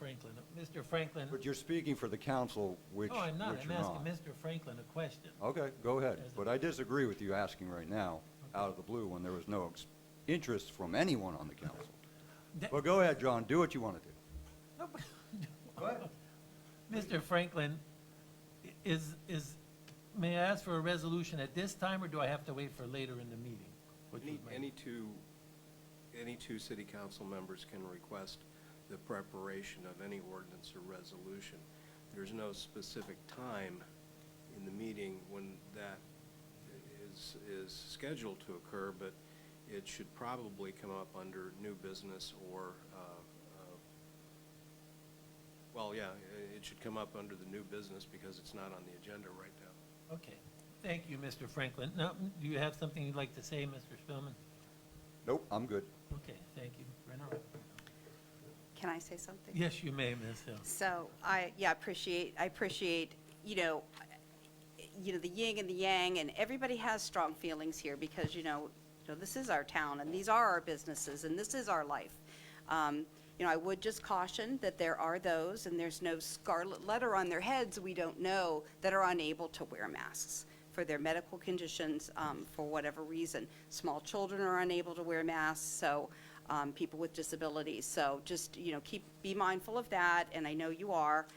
Franklin, But you're speaking for the council, which no, I'm not, which I'm you're asking not. Mr. Franklin a question. Okay, go ahead. As a- But I disagree with you asking right now, out of the blue, when there was no interest from anyone on the council. That- But go ahead, John, do what you want to do. No, but- Go ahead. Mr. Franklin, may I ask for a resolution at this time, or do I have to wait for later in the meeting? Which was my- Any two city council members can request the preparation of any ordinance or resolution. there's no specific time in the meeting when that is scheduled to occur, but it should probably come up under new business or, well, yeah, it should come up under the new business because it's not on the agenda right now. Okay, thank you, Mr. Franklin. Now, do you have something you'd like to say, Mr. Spillman? Nope, I'm good. Okay, thank you. Brenner? Can I say something? Yes, you may, Ms. Hill. So I appreciate, the yin and the yang, and everybody has strong feelings here because, this is our town and these are our businesses and this is our life. I would just caution that there are those, and there's no scarlet letter on their heads, we don't know, that are unable to wear masks for their medical conditions, for whatever reason. Small children are unable to wear masks, so people with disabilities. So just, be mindful of that, and I know you are.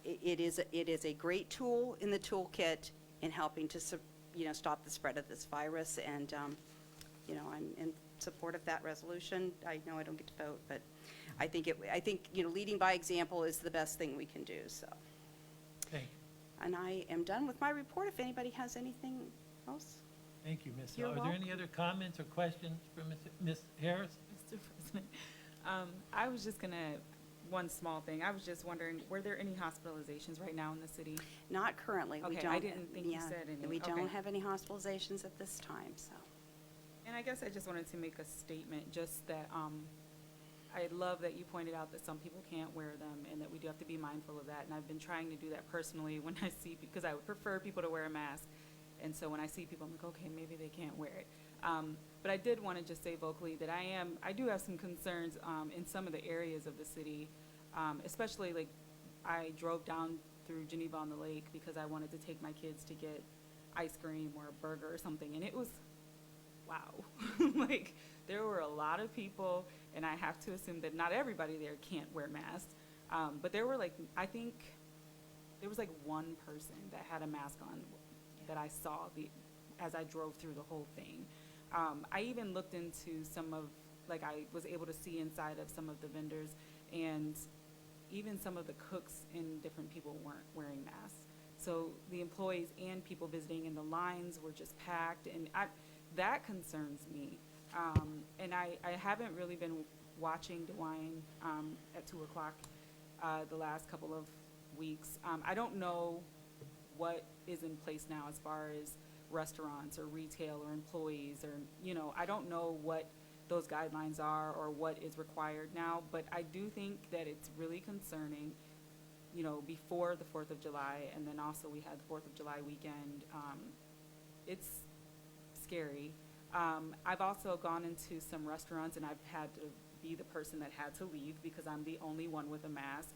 It is a great tool in the toolkit in helping to, stop the spread of this virus, and, I'm in support of that resolution. I know I don't get to vote, but I think, leading by example is the best thing we can do, so. Thank you. And I am done with my report, if anybody has anything else. Thank you, Ms. Hill. You're Are there any other comments or questions for Ms. Harris? Mr. President, I was just gonna, one small thing, I was just wondering, were there any hospitalizations right now in the city? Not currently. We Okay, don't. I didn't think you yeah, said any. We don't Okay. have any hospitalizations at this time, so. And I guess I just wanted to make a statement, just that, I love that you pointed out that some people can't wear them and that we do have to be mindful of that. And I've been trying to do that personally when I see, because I would prefer people to wear a mask. And so when I see people, I'm like, okay, maybe they can't wear it. But I did want to just say vocally that I do have some concerns in some of the areas of the city, especially like I drove down through Geneva on the Lake because I wanted to take my kids to get ice cream or a burger or something. And it was, wow, like there were a lot of people, and I have to assume that not everybody there can't wear masks. But there were like, I think there was like one person that had a mask on that I saw as I drove through the whole thing. I even looked into some of, like I was able to see inside of some of the vendors, and even some of the cooks and different people weren't wearing masks. So the employees and people visiting, and the lines were just packed, and that concerns me. And I haven't really been watching DeWine at 2 o'clock the last couple of weeks. I don't know what is in place now as far as restaurants or retail or employees, or, I don't know what those guidelines are or what is required now, but I do think that it's really concerning, before the 4th of July, and then also we had the 4th of July weekend. It's scary. I've also gone into some restaurants, and I've had to be the person that had to leave because I'm the only one with a mask,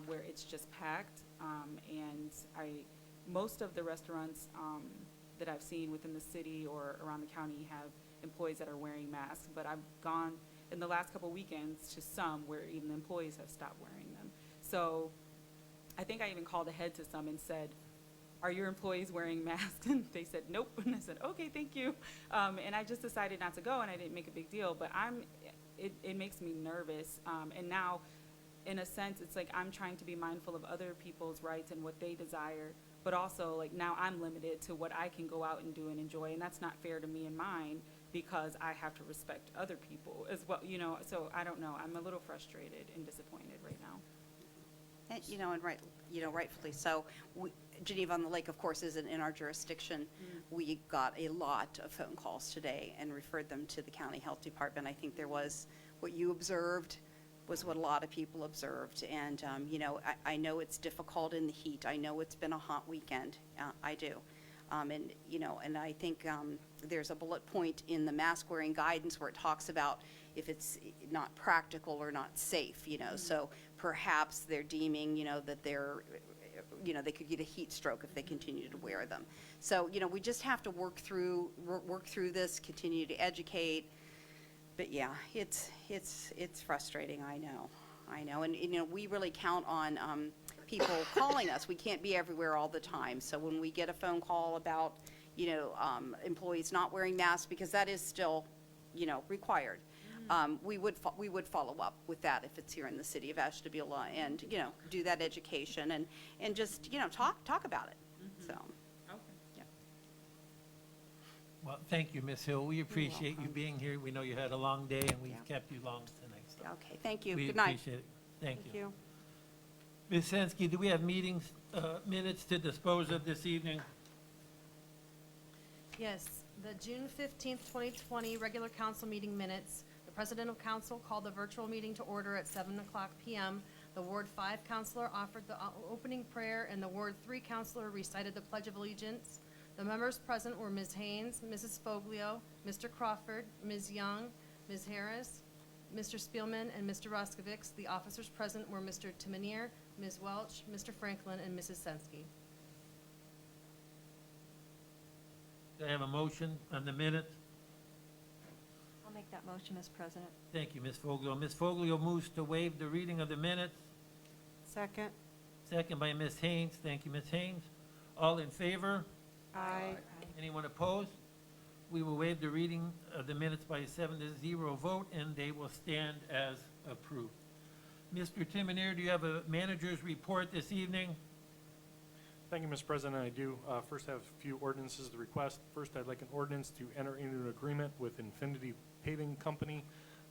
where it's just packed. And most of the restaurants that I've seen within the city or around the county have employees that are wearing masks, but I've gone in the last couple weekends to some where even the employees have stopped wearing them. So I think I even called ahead to some and said, are your employees wearing masks? And they said, nope. And I said, okay, thank you. And I just decided not to go, and I didn't make a big deal, but it makes me nervous. And now, in a sense, it's like I'm trying to be mindful of other people's rights and what they desire, but also like now I'm limited to what I can go out and do and enjoy, and that's not fair to me and mine because I have to respect other people as well, so I don't know. I'm a little frustrated and disappointed right now. And, rightfully so. Geneva on the Lake, of course, isn't in our jurisdiction. We got a lot of phone calls today and referred them to the county health department. I think there was, what you observed was what a lot of people observed. And, I know it's difficult in the heat. I know it's been a hot weekend. I do. And I think there's a bullet point in the mask wearing guidance where it talks about if it's not practical or not safe, so perhaps they're deeming, that they could get a heat stroke if they continue to wear them. So, we just have to work through this, continue to educate. But yeah, it's frustrating, I know. And, we really count on people calling us. We can't be everywhere all the time. So when we get a phone call about, employees not wearing masks, because that is still, required. we would follow up with that if it's here in the city of Ashtabula and, do that education and just, talk about it. So, Okay. yeah. Well, thank you, Ms. Hill. We appreciate you welcome. being here. We know you had a long day, and we've Yeah. kept you long tonight, so. Okay, thank you. We Good night. appreciate it. Thank you. you. Ms. Sensky, do we have meetings, minutes to dispose of this evening? Yes, the June 15th, 2020 regular council meeting minutes. The president of council called the virtual meeting to order at 7:00 PM. The Ward 5 counselor offered the opening prayer, and the Ward 3 counselor recited the Pledge of Allegiance. The members present were Ms. Haynes, Mrs. Foglio, Mr. Crawford, Ms. Young, Ms. Harris, Mr. Spielman, and Mr. Roskovics. The officers present were Mr. Timonier, Ms. Welch, Mr. Franklin, and Mrs. Sensky. Do I have a motion on the minutes? I'll make that motion, Mr. President. Thank you, Ms. Foglio. Ms. Foglio moves to waive the reading of the minutes. Second. Second by Ms. Haynes. Thank you, Ms. Haynes. All in favor? Aye. Anyone opposed? We will waive the reading of the minutes by a 7-0 vote, and they will stand as approved. Mr. Timonier, do you have a manager's report this evening? Thank you, Mr. President. I do first have a few ordinances to request. First, I'd like an ordinance to enter into an agreement with Infinity Paving Company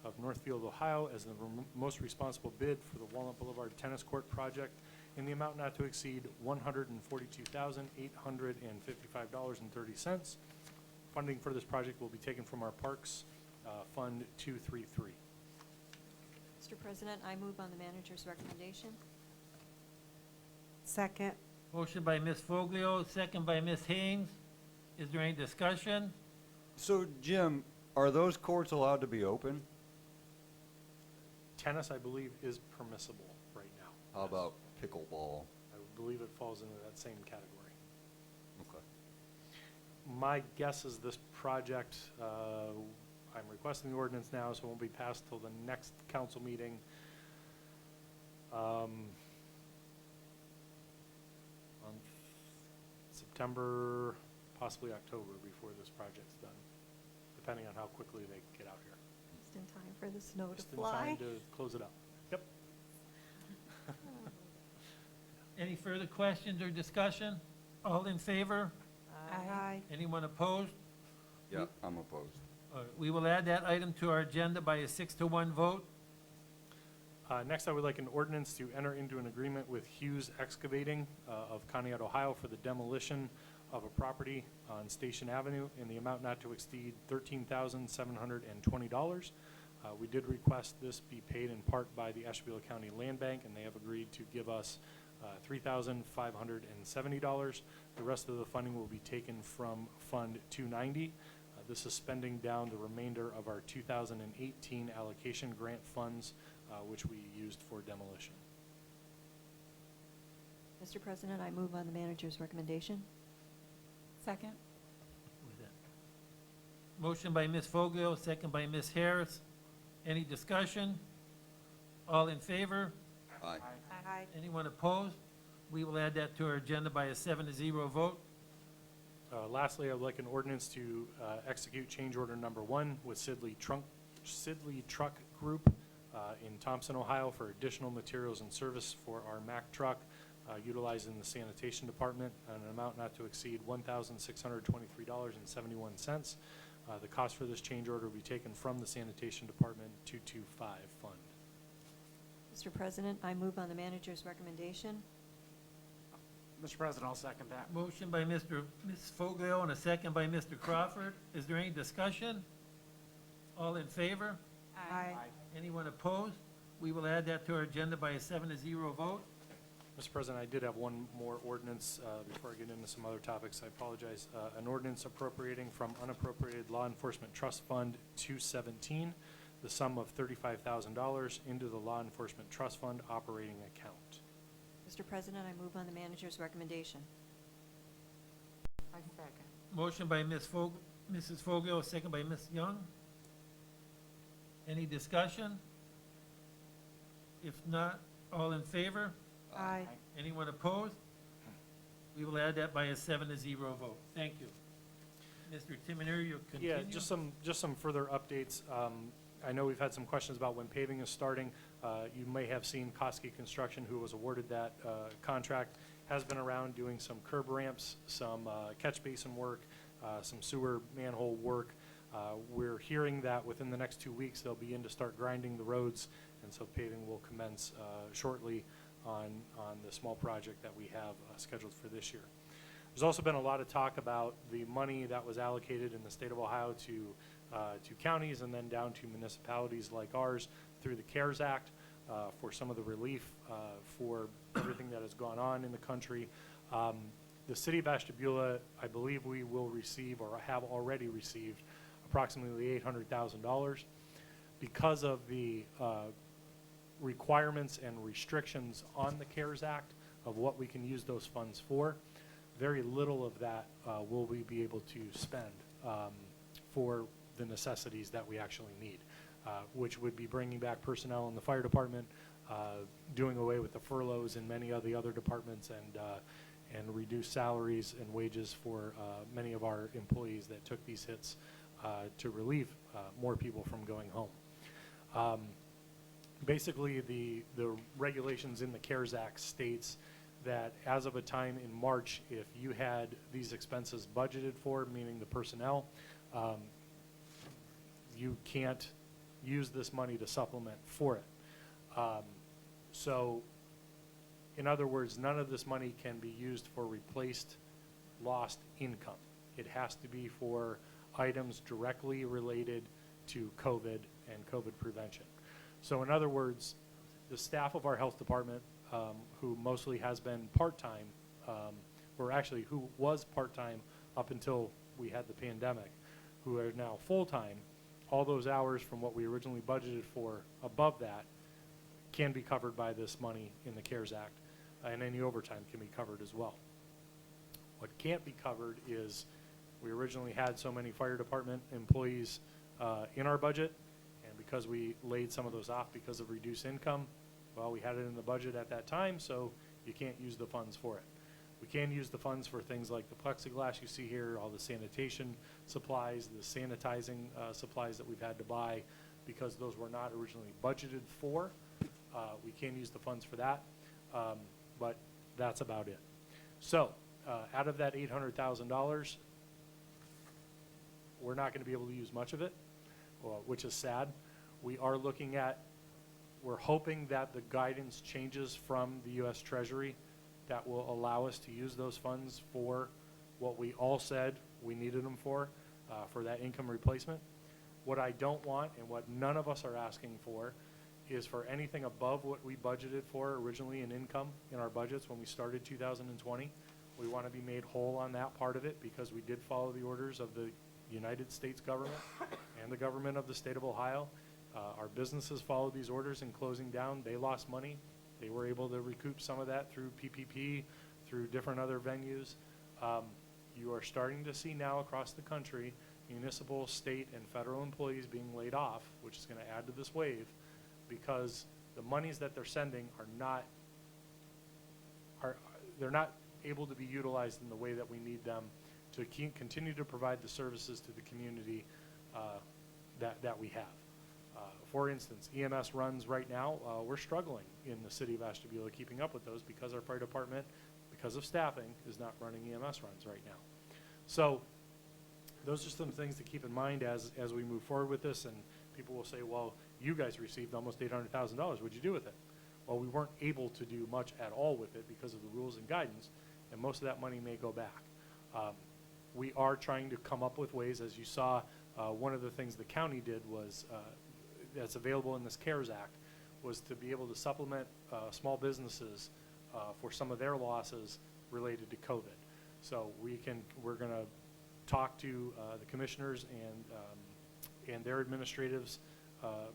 of Northfield, Ohio, as the most responsible bid for the Walnut Boulevard Tennis Court project in the amount not to exceed $142,855.30. Funding for this project will be taken from our Parks Fund 233. Mr. President, I move on the manager's recommendation. Second. Motion by Ms. Foglio, second by Ms. Haynes. Is there any discussion? So, Jim, are those courts allowed to be open? Tennis, I believe, is permissible right now. How about pickleball? I believe it falls into that same category. Okay. My guess is this project, I'm requesting the ordinance now, so it won't be passed till the next council meeting. On September, possibly October, before this project's done, depending on how quickly they get out here. Just in time for the snow to Just in fly. time to close it up. Yep. Any further questions or discussion? All in favor? Aye. Anyone opposed? Yeah, I'm opposed. We will add that item to our agenda by a 6-1 vote. Next, I would like an ordinance to enter into an agreement with Hughes Excavating of Conneaut, Ohio, for the demolition of a property on Station Avenue in the amount not to exceed $13,720. We did request this be paid in part by the Ashtabula County Land Bank, and they have agreed to give us $3,570. The rest of the funding will be taken from Fund 290. This is spending down the remainder of our 2018 allocation grant funds, which we used for demolition. Mr. President, I move on the manager's recommendation. Second? Who was that? Motion by Ms. Foglio, second by Ms. Harris. Any discussion? All in favor? Aye. Aye. Anyone opposed? We will add that to our agenda by a 7-0 vote. Lastly, I would like an ordinance to execute change order number 1 with Sidley Truck Group in Thompson, Ohio, for additional materials and service for our Mack truck utilized in the sanitation department, an amount not to exceed $1,623.71. The cost for this change order will be taken from the sanitation department 225 fund. Mr. President, I move on the manager's recommendation. Mr. President, I'll second that. Motion by Ms. Foglio and a second by Mr. Crawford. Is there any discussion? All in favor? Aye. Anyone opposed? We will add that to our agenda by a 7-0 vote. Mr. President, I did have one more ordinance before I get into some other topics. I apologize. An ordinance appropriating from unappropriated Law Enforcement Trust Fund 217 the sum of $35,000 into the Law Enforcement Trust Fund operating account. Mr. President, I move on the manager's recommendation. I second. Motion by Mrs. Foglio, second by Ms. Young. Any discussion? If not, all in favor? Aye. Anyone opposed? We will add that by a 7-0 vote. Thank you. Mr. Timonier, you'll continue? Yeah, just some further updates. I know we've had some questions about when paving is starting. You may have seen Koski Construction, who was awarded that contract, has been around doing some curb ramps, some catch basin work, some sewer manhole work. We're hearing that within the next 2 weeks, they'll begin to start grinding the roads, and so paving will commence shortly on the small project that we have scheduled for this year. There's also been a lot of talk about the money that was allocated in the state of Ohio to counties and then down to municipalities like ours through the CARES Act for some of the relief for everything that has gone on in the country. The city of Ashtabula, I believe we will receive or have already received approximately $800,000. Because of the requirements and restrictions on the CARES Act of what we can use those funds for, very little of that will we be able to spend for the necessities that we actually need, which would be bringing back personnel in the fire department, doing away with the furloughs in many of the other departments, and reduce salaries and wages for many of our employees that took these hits to relieve more people from going home. Basically, the regulations in the CARES Act states that as of a time in March, if you had these expenses budgeted for, meaning the personnel, you can't use this money to supplement for it. So, in other words, none of this money can be used for replaced lost income. It has to be for items directly related to COVID and COVID prevention. So in other words, the staff of our health department, who mostly has been part-time, or actually who was part-time up until we had the pandemic, who are now full-time, all those hours from what we originally budgeted for above that can be covered by this money in the CARES Act, and any overtime can be covered as well. What can't be covered is we originally had so many fire department employees in our budget, and because we laid some of those off because of reduced income, well, we had it in the budget at that time, so you can't use the funds for it. We can use the funds for things like the plexiglass you see here, all the sanitation supplies, the sanitizing supplies that we've had to buy, because those were not originally budgeted for. We can use the funds for that, but that's about it. So out of that $800,000, we're not going to be able to use much of it, which is sad. We are looking at, we're hoping that the guidance changes from the U.S. Treasury that will allow us to use those funds for what we all said we needed them for that income replacement. What I don't want, and what none of us are asking for, is for anything above what we budgeted for originally in income in our budgets when we started 2020. We want to be made whole on that part of it, because we did follow the orders of the United States government and the government of the state of Ohio. Our businesses followed these orders in closing down. They lost money. They were able to recoup some of that through PPP, through different other venues. You are starting to see now across the country municipal, state, and federal employees being laid off, which is going to add to this wave, because the monies that they're sending they're not able to be utilized in the way that we need them to continue to provide the services to the community that we have. For instance, EMS runs right now, we're struggling in the city of Ashtabula keeping up with those, because our fire department, because of staffing, is not running EMS runs right now. So those are some things to keep in mind as we move forward with this, and people will say, well, you guys received almost $800,000. What'd you do with it? Well, we weren't able to do much at all with it because of the rules and guidance, and most of that money may go back. We are trying to come up with ways, as you saw, one of the things the county did was, that's available in this CARES Act, was to be able to supplement small businesses for some of their losses related to COVID. So we're going to talk to the commissioners and their administratives,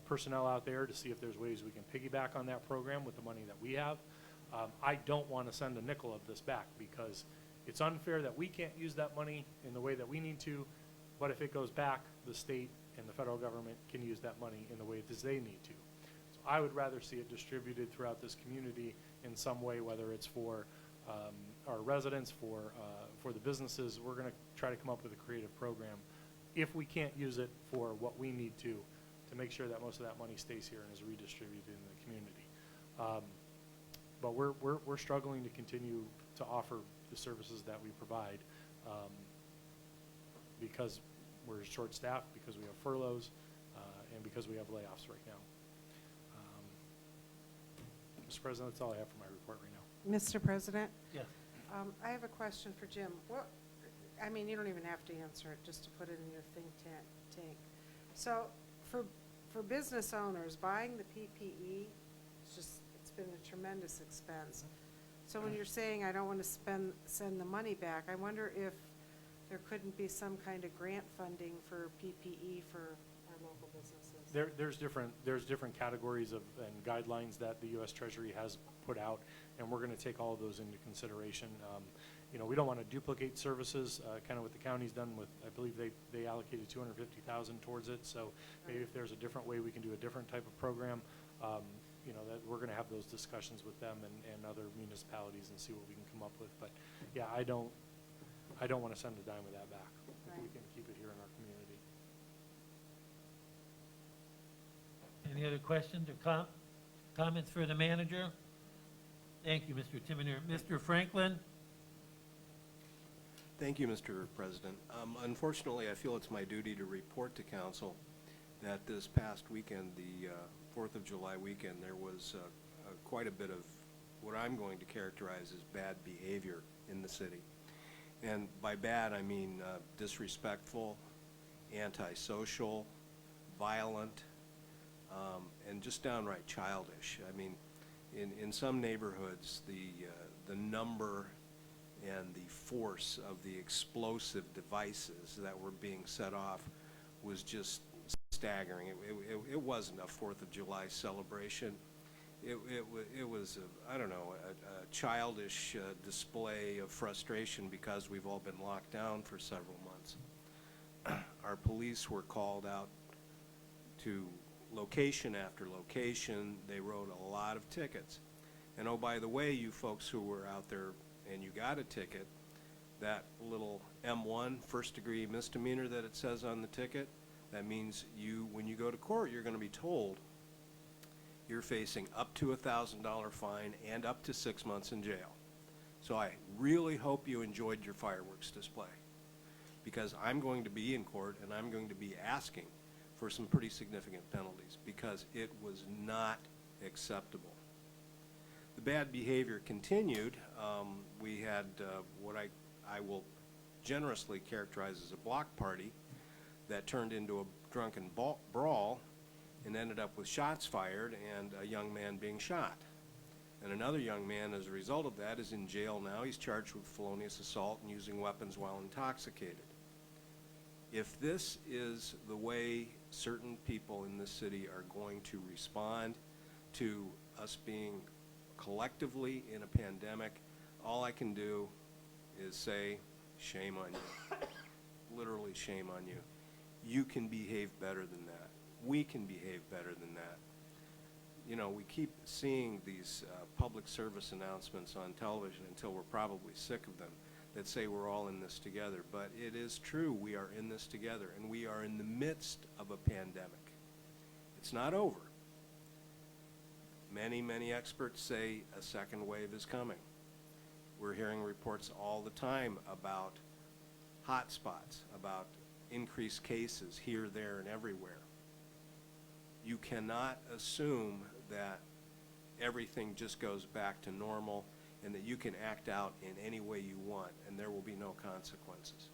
personnel out there, to see if there's ways we can piggyback on that program with the money that we have. I don't want to send a nickel of this back, because it's unfair that we can't use that money in the way that we need to, but if it goes back, the state and the federal government can use that money in the way that they need to. So I would rather see it distributed throughout this community in some way, whether it's for our residents, for the businesses. We're going to try to come up with a creative program, if we can't use it for what we need to to make sure that most of that money stays here and is redistributed in the community. But we're struggling to continue to offer the services that we provide because we're short-staffed, because we have furloughs, and because we have layoffs right now. Mr. President, that's all I have for my report right now. Mr. President, Yes. I have a question for Jim. I mean, you don't even have to answer it, just to put it in your think tank. So, for business owners, buying the PPE, it's been a tremendous expense. So when you're saying I don't want to send the money back, I wonder if there couldn't be some kind of grant funding for PPE for our local businesses. There's different categories and guidelines that the U.S. Treasury has put out, and we're going to take all of those into consideration. We don't want to duplicate services, kind of what the county's done with, I believe they allocated $250,000 towards it. So maybe if there's a different way we can do a different type of program, that we're going to have those discussions with them and other municipalities and see what we can come up with. But yeah, I don't want to send a dime of that back. Right. We can keep it here in our community. Any other questions or comments for the manager? Thank you, Mr. Timonier. Mr. Franklin? Thank you, Mr. President. Unfortunately, I feel it's my duty to report to council that this past weekend, the 4th of July weekend, there was quite a bit of what I'm going to characterize as bad behavior in the city. And by bad, I mean disrespectful, antisocial, violent, and just downright childish. I mean, in some neighborhoods, the number and the force of the explosive devices that were being set off was just staggering. It wasn't a 4th of July celebration. It was, I don't know, a childish display of frustration because we've all been locked down for several months. Our police were called out to location after location. They wrote a lot of tickets. And oh, by the way, you folks who were out there and you got a ticket, that little M1, first degree misdemeanor that it says on the ticket, that means when you go to court, you're going to be told you're facing up to a $1,000 fine and up to 6 months in jail. So I really hope you enjoyed your fireworks display, because I'm going to be in court and I'm going to be asking for some pretty significant penalties because it was not acceptable. The bad behavior continued. We had what I will generously characterize as a block party that turned into a drunken brawl and ended up with shots fired and a young man being shot. And another young man, as a result of that, is in jail now. He's charged with felonious assault and using weapons while intoxicated. If this is the way certain people in this city are going to respond to us being collectively in a pandemic, all I can do is say, shame on you. Literally shame on you. You can behave better than that. We can behave better than that. You know, we keep seeing these public service announcements on television until we're probably sick of them that say we're all in this together. But it is true, we are in this together, and we are in the midst of a pandemic. It's not over. Many experts say a second wave is coming. We're hearing reports all the time about hot spots, about increased cases here, there, and everywhere. You cannot assume that everything just goes back to normal and that you can act out in any way you want and there will be no consequences.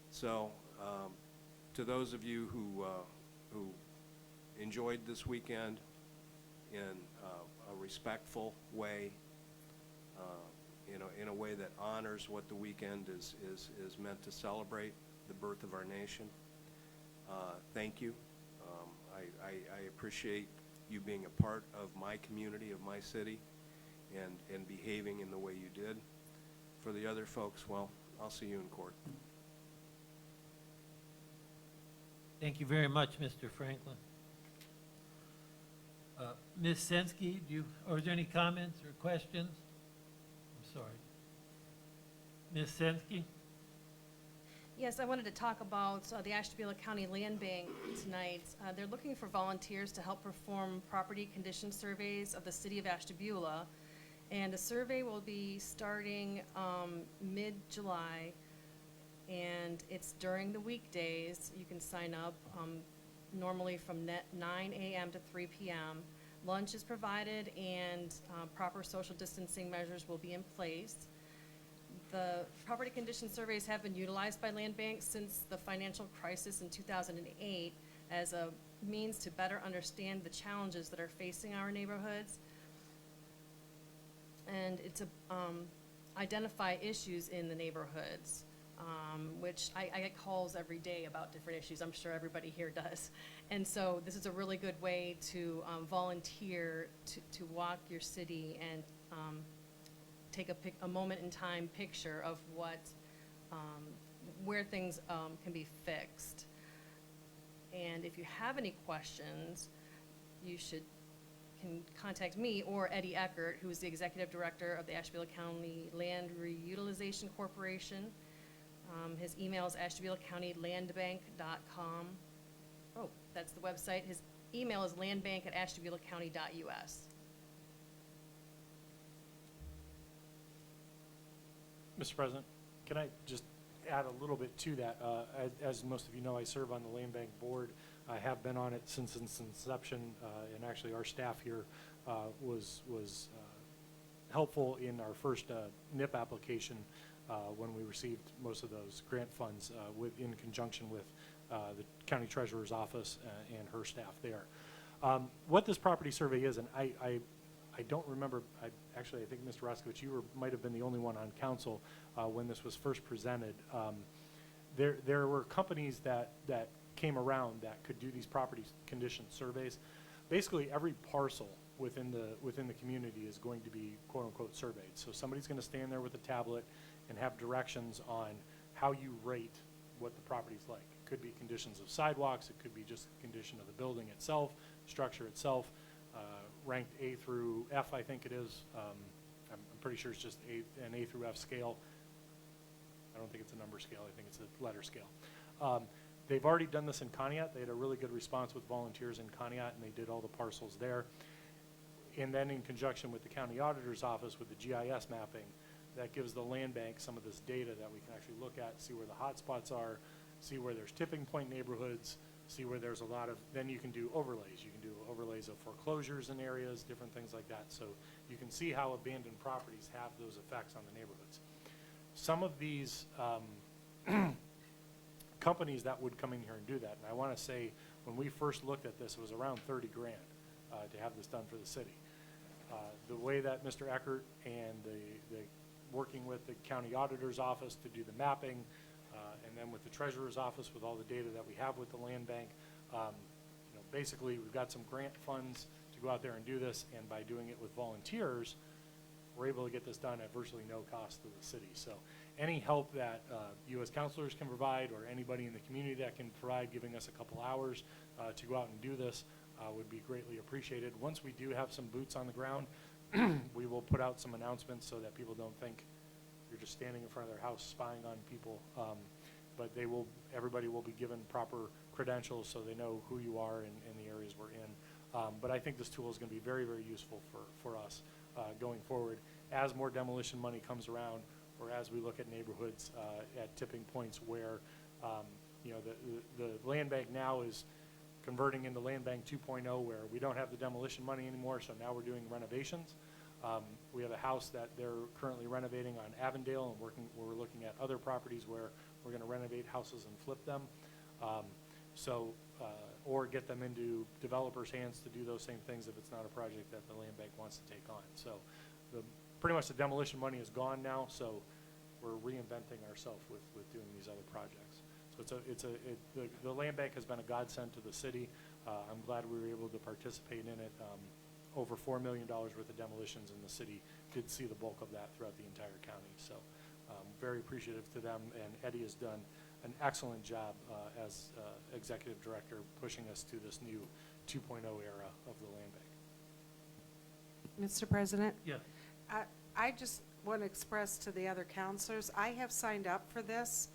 So, to those of you who enjoyed this weekend in a respectful way, in a way that honors what the weekend is meant to celebrate, the birth of our nation, thank you. I appreciate you being a part of my community, of my city, and behaving in the way you did. For the other folks, well, I'll see you in court. Thank you very much, Mr. Franklin. Ms. Sensky, is there any comments or questions? I'm sorry. Ms. Sensky? Yes, I wanted to talk about the Ashtabula County Land Bank tonight. They're looking for volunteers to help perform property condition surveys of the city of Ashtabula. And the survey will be starting mid-July, and it's during the weekdays. You can sign up normally from 9 a.m. to 3 p.m. Lunch is provided, and proper social distancing measures will be in place. The property condition surveys have been utilized by land banks since the financial crisis in 2008 as a means to better understand the challenges that are facing our neighborhoods. And it's identify issues in the neighborhoods, which I get calls every day about different issues. I'm sure everybody here does. And so this is a really good way to volunteer to walk your city and take a moment in time picture of where things can be fixed. And if you have any questions, you can contact me or Eddie Eckert, who is the Executive Director of the Ashtabula County Land Reutilization Corporation. His email is ashtabulacountylandbank.com. Oh, that's the website. His email is landbank@ashtabulacounty.us. Mr. President, can I just add a little bit to that? As most of you know, I serve on the Land Bank Board. I have been on it since its inception, and actually our staff here was helpful in our first NIP application when we received most of those grant funds in conjunction with the County Treasurer's Office and her staff there. What this property survey is, and I don't remember, I think, Mr. Roskowitz, you might have been the only one on council when this was first presented. There were companies that came around that could do these property condition surveys. Basically, every parcel within the community is going to be quote unquote surveyed. So somebody's going to stand there with a tablet and have directions on how you rate what the property's like. It could be conditions of sidewalks, it could be just condition of the building itself, structure itself, ranked A through F, I think it is. I'm pretty sure it's just an A through F scale. I don't think it's a number scale, I think it's a letter scale. They've already done this in Conneaut. They had a really good response with volunteers in Conneaut, and they did all the parcels there. And then in conjunction with the county auditor's office with the GIS mapping, that gives the land bank some of this data that we can actually look at, see where the hot spots are, see where there's tipping point neighborhoods, see where there's a lot of, then you can do overlays. You can do overlays of foreclosures in areas, different things like that. So you can see how abandoned properties have those effects on the neighborhoods. Some of these companies that would come in here and do that, and I want to say when we first looked at this, it was around 30 grand to have this done for the city. The way that Mr. Eckert and the working with the county auditor's office to do the mapping, and then with the treasurer's office with all the data that we have with the land bank, basically we've got some grant funds to go out there and do this, and by doing it with volunteers, we're able to get this done at virtually no cost to the city. So any help that you as counselors can provide, or anybody in the community that can provide, giving us a couple hours to go out and do this would be greatly appreciated. Once we do have some boots on the ground, we will put out some announcements so that people don't think you're just standing in front of their house spying on people. But everybody will be given proper credentials so they know who you are in the areas we're in. But I think this tool is going to be very, very useful for us going forward as more demolition money comes around, or as we look at neighborhoods at tipping points where the land bank now is converting into land bank 2.0, where we don't have the demolition money anymore, so now we're doing renovations. We have a house that they're currently renovating on Avondale, and we're looking at other properties where we're going to renovate houses and flip them, or get them into developers' hands to do those same things if it's not a project that the land bank wants to take on. So pretty much the demolition money is gone now, so we're reinventing ourselves with doing these other projects. So the land bank has been a godsend to the city. I'm glad we were able to participate in it. Over $4 million worth of demolitions in the city did see the bulk of that throughout the entire county. So very appreciative to them, and Eddie has done an excellent job as executive director pushing us to this new 2.0 era of the land bank. Mr. President? Yeah. I just want to express to the other counselors, I have signed up for this.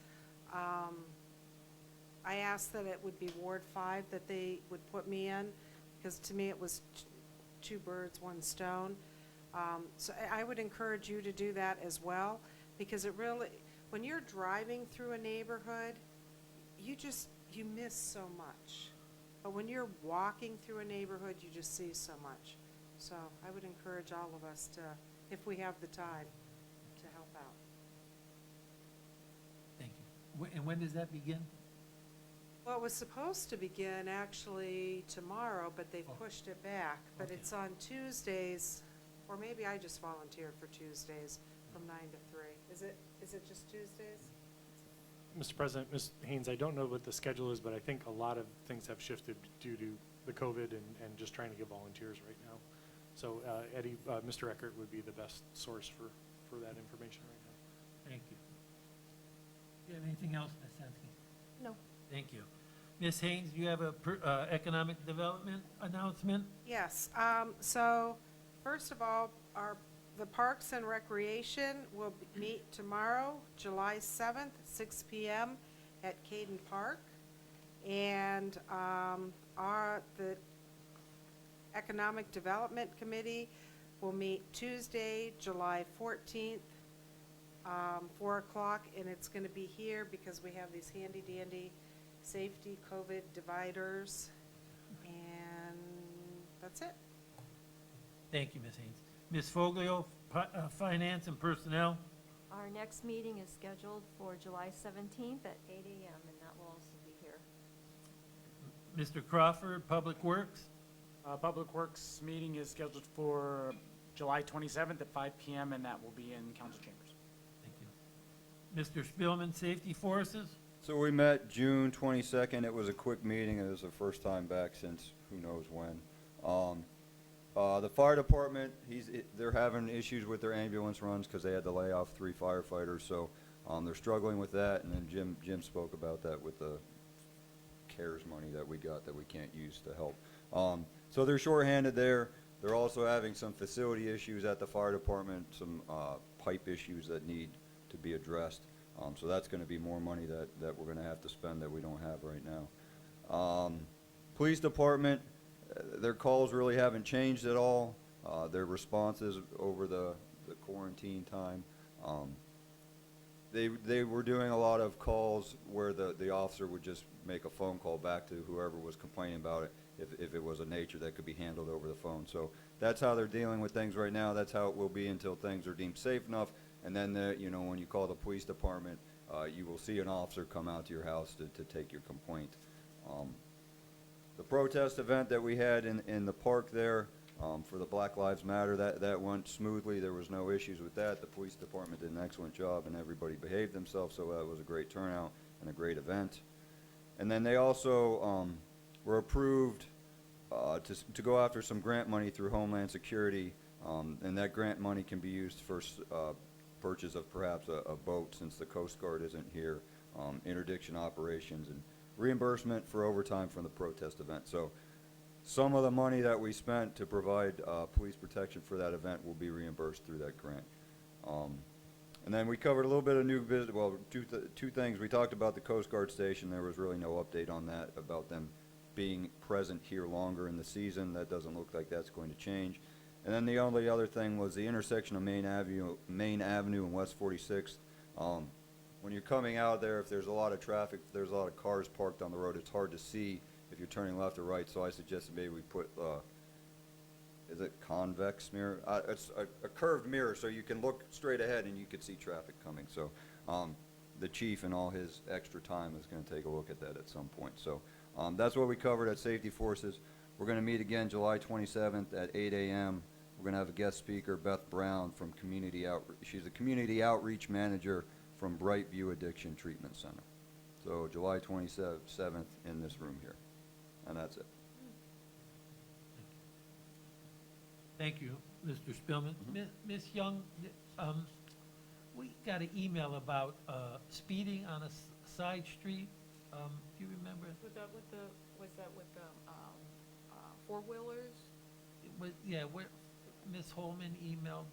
I asked that it would be Ward 5 that they would put me in, because to me it was two birds, one stone. So I would encourage you to do that as well, because it really, when you're driving through a neighborhood, you miss so much. But when you're walking through a neighborhood, you just see so much. So I would encourage all of us to, if we have the time, to help out. Thank you. And when does that begin? Well, it was supposed to begin actually tomorrow, but they've Oh. pushed it back. But Okay. it's on Tuesdays, or maybe I just volunteered for Tuesdays from 9 to 3. Is it just Tuesdays? Mr. President, Ms. Haynes, I don't know what the schedule is, but I think a lot of things have shifted due to the COVID and just trying to get volunteers right now. So Eddie, Mr. Eckert would be the best source for that information right now. Thank you. Do you have anything else, Ms. Sensky? No. Thank you. Ms. Haynes, do you have a economic development announcement? Yes, so, first of all, the Parks and Recreation will meet tomorrow, July 7th, 6 PM at Caden Park. And the Economic Development Committee will meet Tuesday, July 14th, 4 o'clock, and it's going to be here because we have these handy-dandy safety COVID dividers, and that's it. Thank you, Ms. Haynes. Ms. Foglio, Finance and Personnel. Our next meeting is scheduled for July 17th at 8 a.m., and that will also be here. Mr. Crawford, Public Works. Public Works meeting is scheduled for July 27th at 5 PM, and that will be in council chambers. Thank you. Mr. Spielman, Safety Forces. So we met June 22nd. It was a quick meeting. It was the first time back since who knows when. The fire department, they're having issues with their ambulance runs because they had to lay off 3 firefighters. So they're struggling with that. And then Jim spoke about that with the CARES money that we got that we can't use to help. So they're shorthanded there. They're also having some facility issues at the fire department, some pipe issues that need to be addressed. So that's going to be more money that we're going to have to spend that we don't have right now. Police department, their calls really haven't changed at all. Their responses over the quarantine time, they were doing a lot of calls where the officer would just make a phone call back to whoever was complaining about it if it was a nature that could be handled over the phone. So that's how they're dealing with things right now. That's how it will be until things are deemed safe enough. And then, when you call the police department, you will see an officer come out to your house to take your complaint. The protest event that we had in the park there for the Black Lives Matter, that went smoothly. There was no issues with that. The police department did an excellent job, and everybody behaved themselves, so that was a great turnout and a great event. And then they also were approved to go after some grant money through Homeland Security, and that grant money can be used for purchase of perhaps a boat since the Coast Guard isn't here, interdiction operations, and reimbursement for overtime from the protest event. So some of the money that we spent to provide police protection for that event will be reimbursed through that grant. And then we covered a little bit of new business, well, two things. We talked about the Coast Guard station. There was really no update on that, about them being present here longer in the season. That doesn't look like that's going to change. And then the only other thing was the intersection of Main Avenue and West 46th. When you're coming out there, if there's a lot of traffic, if there's a lot of cars parked on the road, it's hard to see if you're turning left or right. So I suggested maybe we put, is it convex mirror? It's a curved mirror, so you can look straight ahead and you can see traffic coming. So the chief and all his extra time is going to take a look at that at some point. So that's what we covered at Safety Forces. We're going to meet again July 27th at 8 a.m. We're going to have a guest speaker, Beth Brown, from Community Outreach. She's a Community Outreach Manager from Brightview Addiction Treatment Center. So July 27th in this room here. And that's it. Thank you, Mr. Spielman. Ms. Young, we got an email about speeding on a side street. Do you remember? Was that with the four-wheelers? Yeah, where Ms. Holman emailed,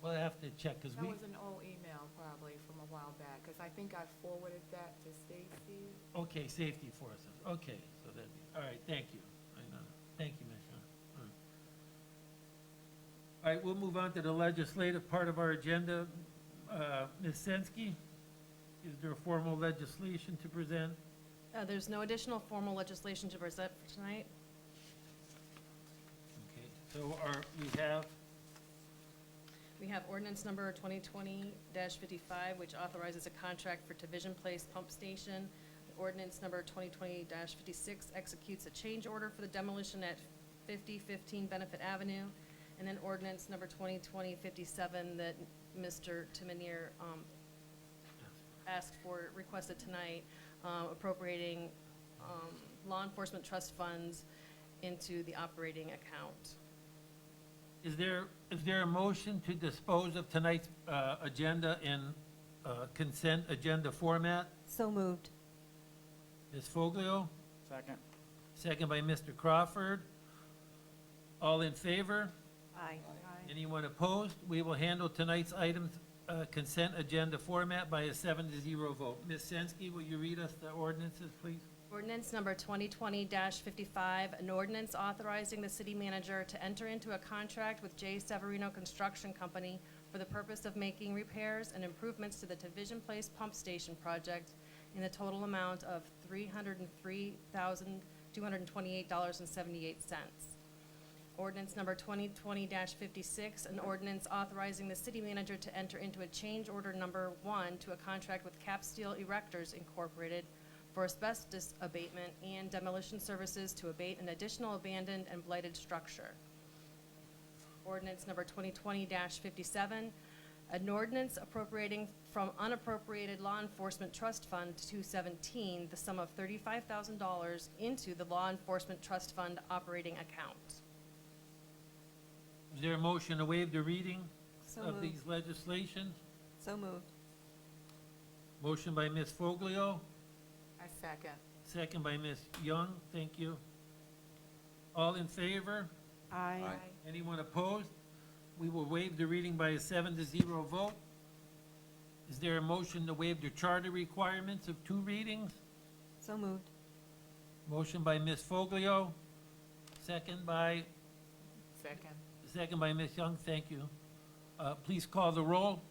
We'll have to check, because That we, was an old email probably from a while back, because I think I forwarded that to Stacy. okay, safety forces, okay, so that, all right, thank you. I know. Thank you, Ms. Young. All right, we'll move on to the legislative part of our agenda. Ms. Sensky, is there a formal legislation to present? There's no additional formal legislation to present for tonight. Okay, so We have ordinance number 2020-55, which authorizes a contract for Division Place Pump Station. Ordinance number 2020-56 executes a change order for the demolition at 5015 Benefit Avenue. And then ordinance number 2020-57 that Mr. Timonier asked for, requested tonight, appropriating law enforcement trust funds into the operating account. is there a motion to dispose of tonight's agenda in consent agenda format? So moved. Ms. Foglio, Second. second by Mr. Crawford. All in favor? Aye. Anyone opposed? We will handle tonight's items consent agenda format by a 7-0 vote. Ms. Sensky, will you read us the ordinances, please? Ordinance number 2020-55, an ordinance authorizing the city manager to enter into a contract with J. Severino Construction Company for the purpose of making repairs and improvements to the Division Place Pump Station project in the total amount of $303,228.78. Ordinance number 2020-56, an ordinance authorizing the city manager to enter into a change order number 1 to a contract with Cap Steel Erectors Incorporated for asbestos abatement and demolition services to abate an additional abandoned and blighted structure. Ordinance number 2020-57, an ordinance appropriating from unappropriated law enforcement trust fund 217 the sum of $35,000 into the law enforcement trust fund operating account. Is there a motion to waive the reading So of moved. these legislations? So moved. Motion by Ms. Foglio, I second. second by Ms. Young. Thank you. All in favor? Aye. Anyone opposed? We will waive the reading by a 7-0 vote. Is there a motion to waive the charter requirements of 2 readings? So moved. Motion by Ms. Foglio, second by Ms. Young. Thank you. Please call the roll.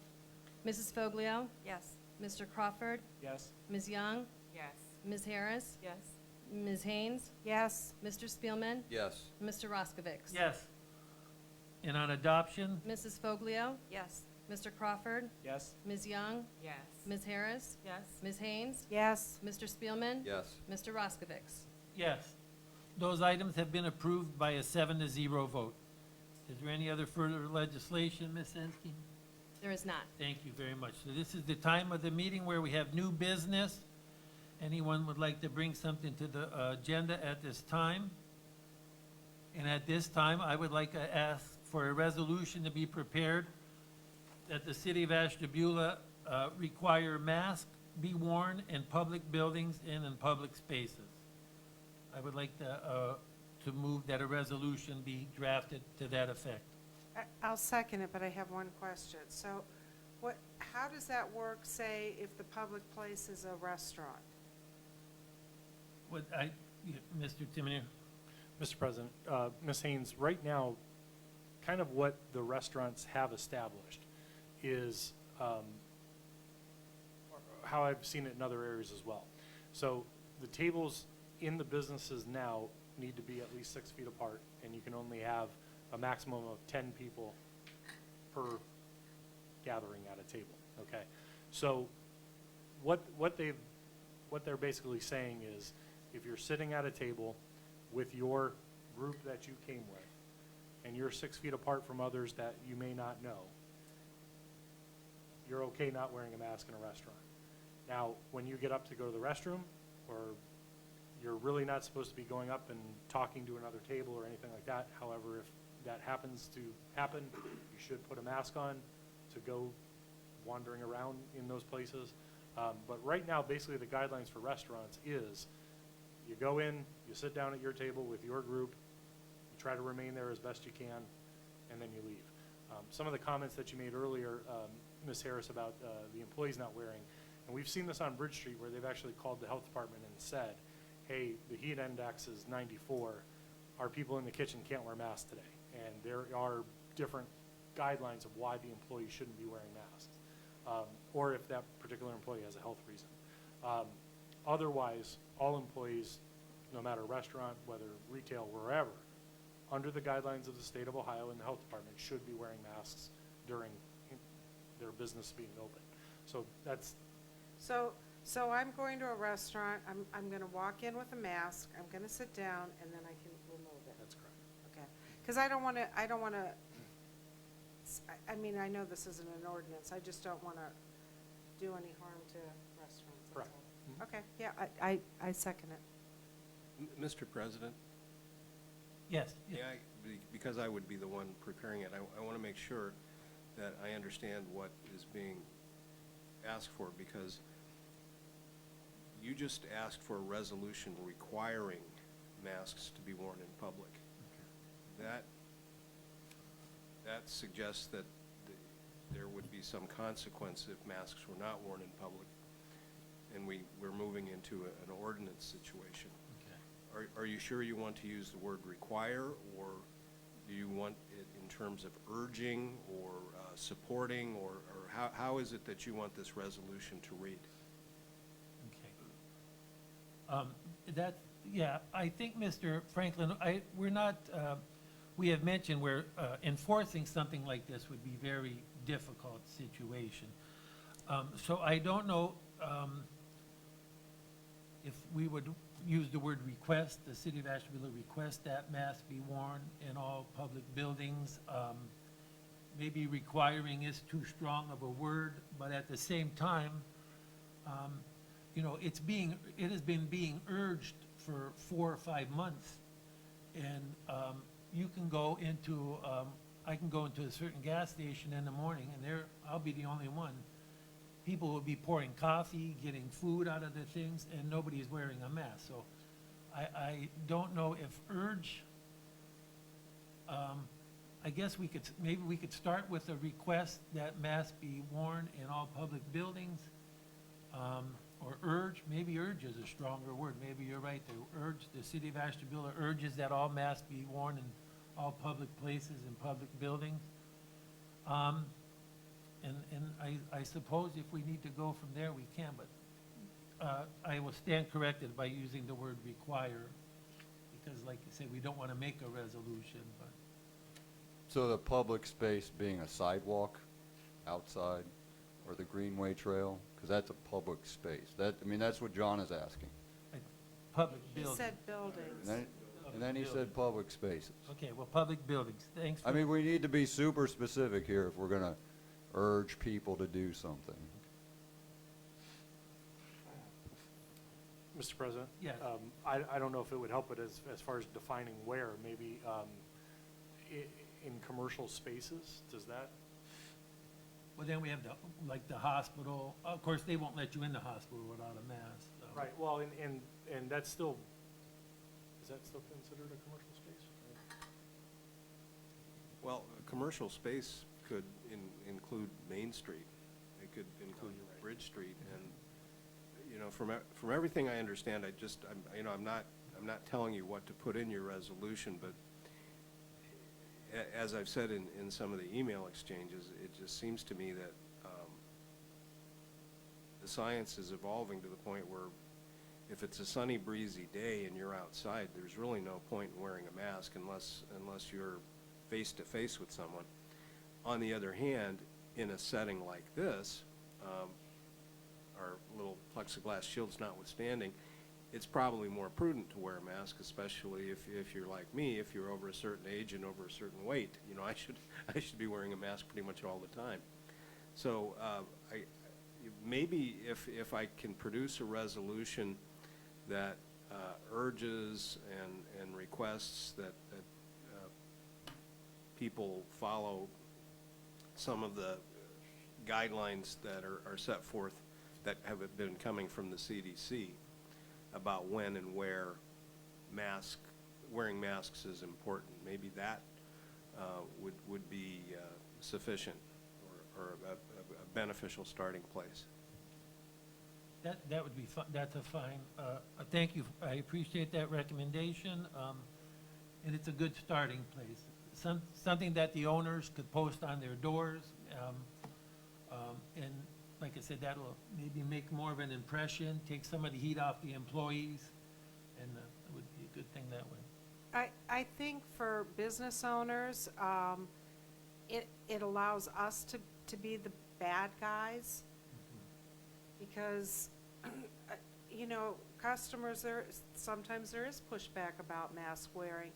Mrs. Foglio, Yes. Mr. Crawford, Yes. Ms. Young, Yes. Ms. Harris, Yes. Ms. Haynes, Yes. Mr. Spielman, Yes. Mr. Roskovich. Yes. And on adoption? Mrs. Foglio, Yes. Mr. Crawford, Yes. Ms. Young, Yes. Ms. Harris, Yes. Ms. Haynes, Yes. Mr. Spielman, Yes. Mr. Roskovich. Yes. Those items have been approved by a 7-0 vote. Is there any other further legislation, Ms. Sensky? There is not. Thank you very much. So this is the time of the meeting where we have new business. Anyone would like to bring something to the agenda at this time? And at this time, I would like to ask for a resolution to be prepared that the city of Ashtabula require masks be worn in public buildings and in public spaces. I would like to move that a resolution be drafted to that effect. I'll second it, but I have one question. So how does that work, say, if the public place is a restaurant? Mr. Timonier? Mr. President, Ms. Haynes, right now, kind of what the restaurants have established is how I've seen it in other areas as well. So the tables in the businesses now need to be at least 6 feet apart, and you can only have a maximum of 10 people per gathering at a table, okay? So what they're basically saying is, if you're sitting at a table with your group that you came with, and you're 6 feet apart from others that you may not know, you're okay not wearing a mask in a restaurant. Now, when you get up to go to the restroom, or you're really not supposed to be going up and talking to another table or anything like that. However, if that happens to happen, you should put a mask on to go wandering around in those places. But right now, basically the guidelines for restaurants is you go in, you sit down at your table with your group, you try to remain there as best you can, and then you leave. Some of the comments that you made earlier, Ms. Harris, about the employees not wearing, and we've seen this on Bridge Street where they've actually called the health department and said, hey, the heat index is 94, our people in the kitchen can't wear masks today. And there are different guidelines of why the employee shouldn't be wearing masks, or if that particular employee has a health reason. Otherwise, all employees, no matter restaurant, whether retail, wherever, under the guidelines of the state of Ohio and the health department, should be wearing masks during their business being open. So that's, So I'm going to a restaurant, I'm gonna walk in with a mask, I'm gonna sit down, and then I can remove it. that's correct. Okay, because I don't wanna, I mean, I know this isn't an ordinance, I just don't wanna do any harm to restaurants, that's Correct. all. Okay, yeah, I second it. Mr. President? Yes. Yeah, because I would be the one preparing it, I want to make sure that I understand what is being asked for, because you just asked for a resolution requiring masks to be worn in public. That suggests that there would be some consequence if masks were not worn in public, and we're moving into an ordinance situation. Okay. Are you sure you want to use the word require, or do you want it in terms of urging or supporting, or how is it that you want this resolution to read? Okay. Yeah, I think, Mr. Franklin, we're not, we have mentioned where enforcing something like this would be very difficult situation. So I don't know if we would use the word request, the city of Ashtabula request that masks be worn in all public buildings. Maybe requiring is too strong of a word, but at the same time, you know, it has been being urged for 4 or 5 months. And you can go into, I can go into a certain gas station in the morning, and I'll be the only one. People will be pouring coffee, getting food out of the things, and nobody is wearing a mask. So I don't know if urge, I guess maybe we could start with a request that masks be worn in all public buildings. Or urge, maybe urge is a stronger word. Maybe you're right, the city of Ashtabula urges that all masks be worn in all public places and public buildings. And I suppose if we need to go from there, we can, but I will stand corrected by using the word require, because like you said, we don't want to make a resolution, but. So the public space being a sidewalk outside or the Greenway Trail, because that's a public space. I mean, that's what John is asking. Public He buildings. said buildings. And then he said public spaces. Okay, well, public buildings, thanks for. I mean, we need to be super specific here if we're going to urge people to do something. Mr. President? Yes. I don't know if it would help, but as far as defining where, maybe in commercial spaces, does that? Well, then we have the hospital. Of course, they won't let you in the hospital without a mask. So. Right, well, and that's still, is that still considered a commercial space? Well, a commercial space could include Main Street. It could include Bridge Street, and, you know, from everything I understand, I'm not telling you what to put in your resolution, but as I've said in some of the email exchanges, it just seems to me that the science is evolving to the point where if it's a sunny, breezy day and you're outside, there's really no point in wearing a mask unless you're face-to-face with someone. On the other hand, in a setting like this, our little plexiglass shields notwithstanding, it's probably more prudent to wear a mask, especially if you're like me, if you're over a certain age and over a certain weight. You know, I should be wearing a mask pretty much all the time. So maybe if I can produce a resolution that urges and requests that people follow some of the guidelines that are set forth that have been coming from the CDC about when and where wearing masks is important. Maybe that would be sufficient or a beneficial starting place. That would be fine, that's a fine, thank you, I appreciate that recommendation, and it's a good starting place. Something that the owners could post on their doors, and like I said, that'll maybe make more of an impression, take some of the heat off the employees, and it would be a good thing that way. I think for business owners, it allows us to be the bad guys, because, you know, customers, sometimes there is pushback about mask wearing.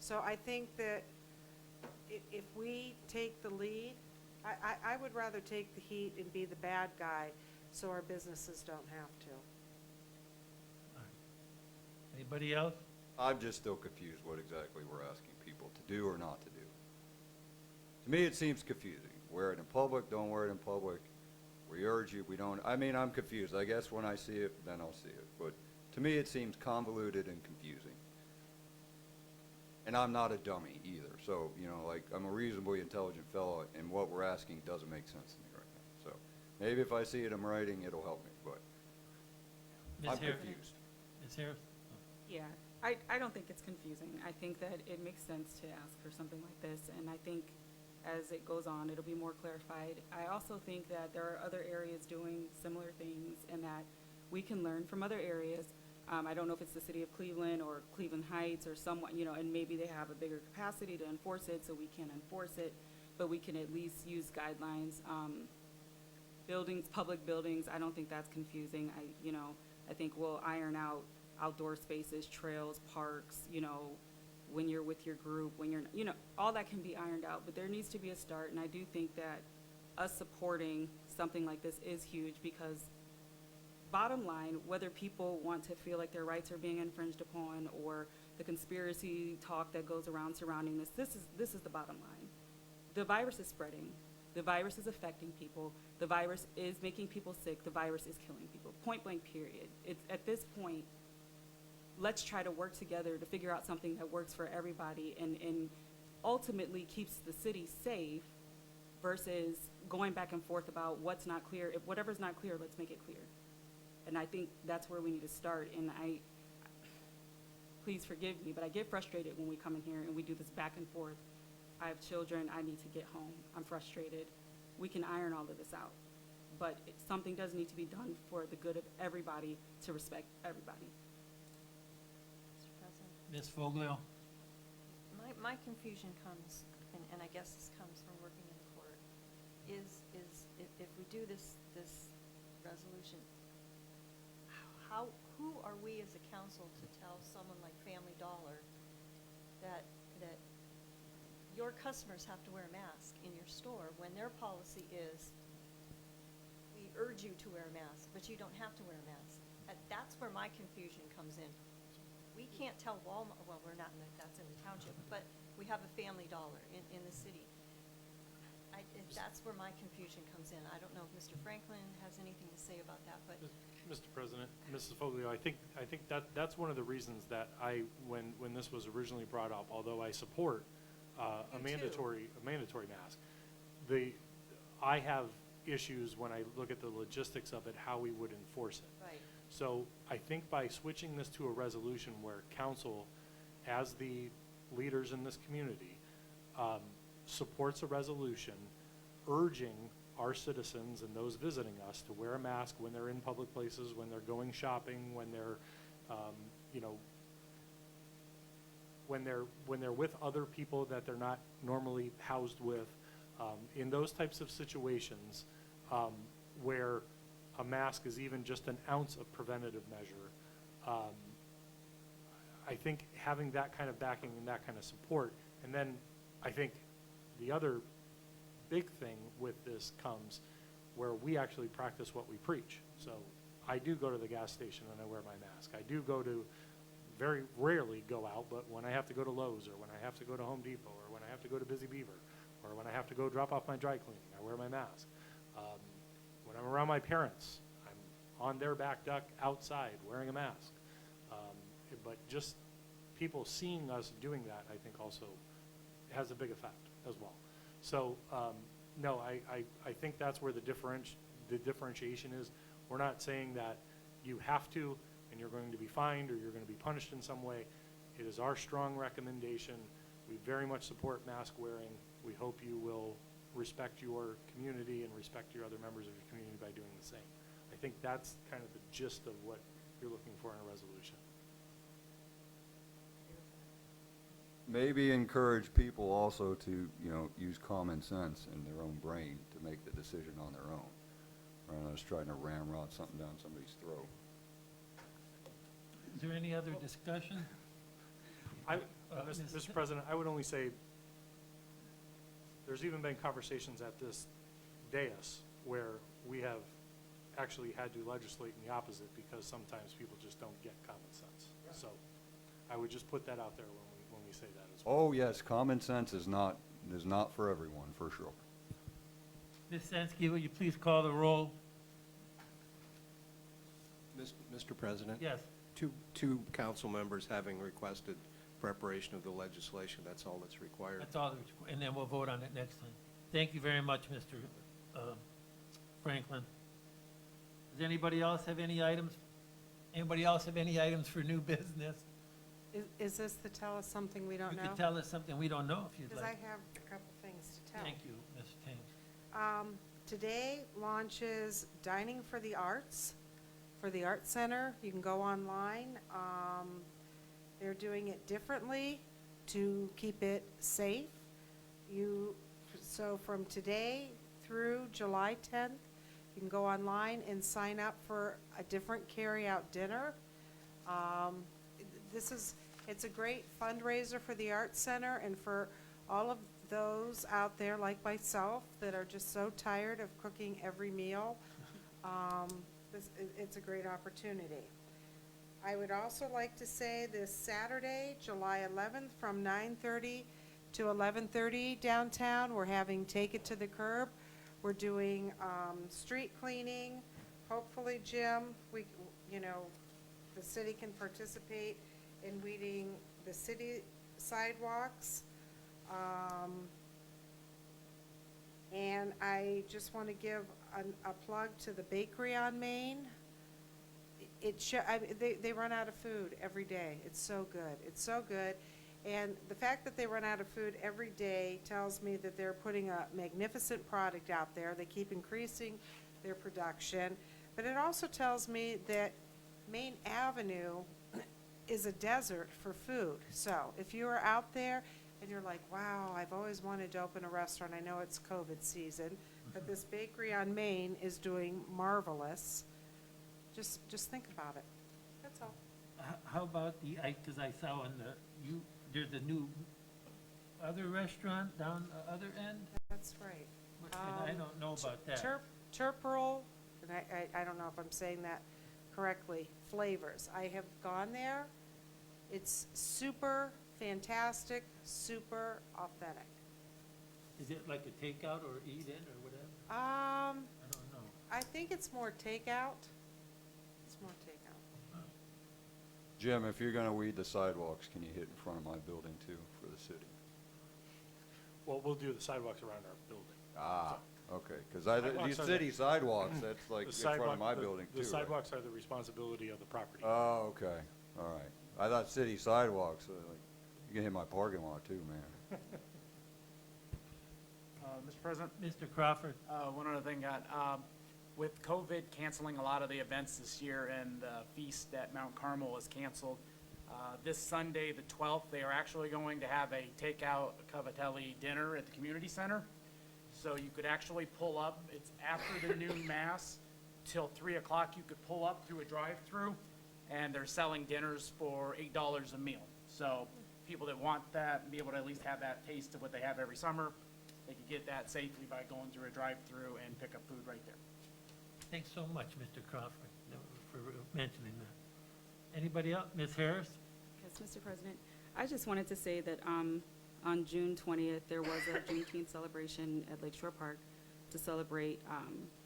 So I think that if we take the lead, I would rather take the heat and be the bad guy, so our businesses don't have to. Anybody else? I'm just still confused what exactly we're asking people to do or not to do. To me, it seems confusing. Wear it in public, don't wear it in public. We urge you, we don't, I mean, I'm confused. I guess when I see it, then I'll see it. But to me, it seems convoluted and confusing. And I'm not a dummy either. So, you know, like, I'm a reasonably intelligent fellow, and what we're asking doesn't make sense to me right now. So maybe if I see it in writing, it'll help me, but I'm Ms. Harris? confused. Ms. Harris? Yeah, I don't think it's confusing. I think that it makes sense to ask for something like this, and I think as it goes on, it'll be more clarified. I also think that there are other areas doing similar things and that we can learn from other areas. I don't know if it's the city of Cleveland or Cleveland Heights or someone, you know, and maybe they have a bigger capacity to enforce it, so we can't enforce it, but we can at least use guidelines. Buildings, public buildings, I don't think that's confusing. I think we'll iron out outdoor spaces, trails, parks, you know, when you're with your group, when you're, you know, all that can be ironed out, but there needs to be a start, and I do think that us supporting something like this is huge, because bottom line, whether people want to feel like their rights are being infringed upon or the conspiracy talk that goes around surrounding this is the bottom line. The virus is spreading. The virus is affecting people. The virus is making people sick. The virus is killing people. Point blank, period. It's at this point, let's try to work together to figure out something that works for everybody and ultimately keeps the city safe versus going back and forth about what's not clear. If whatever's not clear, let's make it clear. And I think that's where we need to start. And please forgive me, but I get frustrated when we come in here and we do this back and forth. I have children. I need to get home. I'm frustrated. We can iron all of this out. But something does need to be done for the good of everybody, to respect everybody. Mr. President, Ms. Foglio? my confusion comes, and I guess this comes from working in the court, is if we do this resolution, who are we as a council to tell someone like Family Dollar that your customers have to wear a mask in your store when their policy is, we urge you to wear a mask, but you don't have to wear a mask? That's where my confusion comes in. We can't tell Walmart, well, we're not that's in the township, but we have a Family Dollar in the city. That's where my confusion comes in. I don't know if Mr. Franklin has anything to say about that, but. Mr. President, Mrs. Foglio, I think that's one of the reasons that when this was originally brought up, although I support a mandatory mask, I have issues when I look at the logistics of it, how we would enforce it. Right. So I think by switching this to a resolution where council, as the leaders in this community, supports a resolution urging our citizens and those visiting us to wear a mask when they're in public places, when they're going shopping, when they're, when they're with other people that they're not normally housed with, in those types of situations where a mask is even just an ounce of preventative measure. I think having that kind of backing and that kind of support, and then I think the other big thing with this comes where we actually practice what we preach. So I do go to the gas station and I wear my mask. I do go to, very rarely go out, but when I have to go to Lowe's or when I have to go to Home Depot or when I have to go to Busy Beaver or when I have to go drop off my dry cleaning, I wear my mask. When I'm around my parents, I'm on their back deck outside wearing a mask. But just people seeing us doing that, I think also has a big effect as well. So, no, I think that's where the differentiation is. We're not saying that you have to, and you're going to be fined, or you're going to be punished in some way. It is our strong recommendation. We very much support mask wearing. We hope you will respect your community and respect your other members of your community by doing the same. I think that's kind of the gist of what you're looking for in a resolution. Maybe encourage people also to, you know, use common sense in their own brain to make the decision on their own, rather than just trying to ramrod something down somebody's throat. Is there any other discussion? Mr. President, I would only say, there's even been conversations at this dais where we have actually had to legislate in the opposite because sometimes people just don't get common sense. So I would just put that out there when we say that as well. Oh, yes, common sense is not for everyone, for sure. Ms. Sansky, will you please call the roll? Mr. President? Yes. Two council members having requested preparation of the legislation, that's all that's required. That's all, and then we'll vote on it next time. Thank you very much, Mr. Franklin. Does anybody else have any items? Anybody else have any items for new business? Is this to tell us something we don't You know? could tell us something we don't know if you'd Because I like. have a couple things to tell. Thank you, Ms. Thames. Today launches Dining for the Arts for the Art Center. You can go online. They're doing it differently to keep it safe. So from today through July 10th, you can go online and sign up for a different carry-out dinner. It's a great fundraiser for the Art Center and for all of those out there like myself that are just so tired of cooking every meal. It's a great opportunity. I would also like to say this Saturday, July 11th, from 9:30 to 11:30 downtown, we're having Take It to the Curb. We're doing street cleaning. Hopefully, Jim, the city can participate in weeding the city sidewalks. And I just want to give a plug to the bakery on Main. They run out of food every day. It's so good. It's so good. And the fact that they run out of food every day tells me that they're putting a magnificent product out there. They keep increasing their production. But it also tells me that Main Avenue is a desert for food. So if you are out there and you're like, wow, I've always wanted to open a restaurant, I know it's COVID season, but this bakery on Main is doing marvelous. Just think about it. That's all. How about because I saw there's a new other restaurant down the other end? That's right. And I don't know about that. Turperl, and I don't know if I'm saying that correctly, Flavors. I have gone there. It's super fantastic, super authentic. Is it like a takeout or eat in or whatever? I don't know. I think it's more takeout. It's more takeout. Jim, if you're gonna weed the sidewalks, can you hit in front of my building too, for the city? Well, we'll do the sidewalks around our building. Ah, okay, because Sidewalks these are city sidewalks, that's like in front of my building too, The right? sidewalks are the responsibility of the property. Oh, okay, all right. I thought city sidewalks, like, you can hit my parking lot too, man. Mr. President, Mr. Crawford? one other thing, with COVID canceling a lot of the events this year and the feast at Mount Carmel is canceled, this Sunday, the 12th, they are actually going to have a takeout cavatelli dinner at the community center. So you could actually pull up, it's after the noon mass till 3 o'clock, you could pull up through a drive-through, and they're selling dinners for $8 a meal. So people that want that and be able to at least have that taste of what they have every summer, they could get that safely by going through a drive-through and pick up food right there. Thanks so much, Mr. Crawford, for mentioning that. Anybody else? Ms. Harris? Yes, Mr. President. I just wanted to say that on June 20th, there was a Juneteenth celebration at Lakeshore Park to celebrate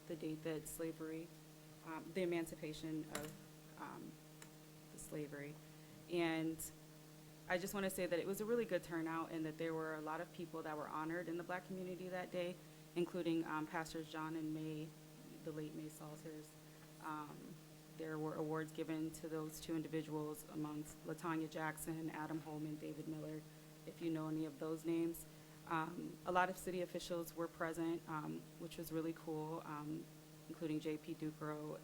the date that slavery, the emancipation of the slavery. And I just want to say that it was a really good turnout and that there were a lot of people that were honored in the Black community that day, including Pastors John and May, the late May Salters. There were awards given to those two individuals amongst LaTanya Jackson, Adam Holman, David Miller, if you know any of those names. A lot of city officials were present, which was really cool, including J.P. Ducro.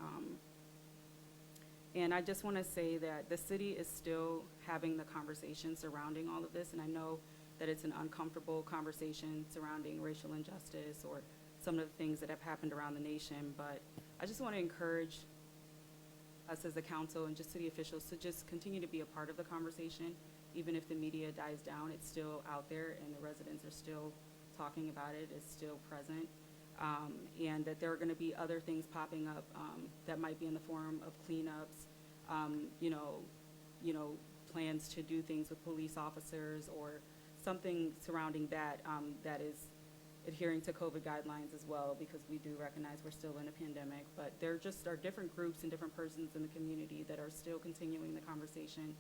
And I just want to say that the city is still having the conversation surrounding all of this, and I know that it's an uncomfortable conversation surrounding racial injustice or some of the things that have happened around the nation, but I just want to encourage us as a council and just city officials to just continue to be a part of the conversation. Even if the media dies down, it's still out there and the residents are still talking about it, it's still present. And that there are going to be other things popping up that might be in the form of cleanups, plans to do things with police officers or something surrounding that that is adhering to COVID guidelines as well, because we do recognize we're still in a pandemic. But there just are different groups and different persons in the community that are still continuing the conversation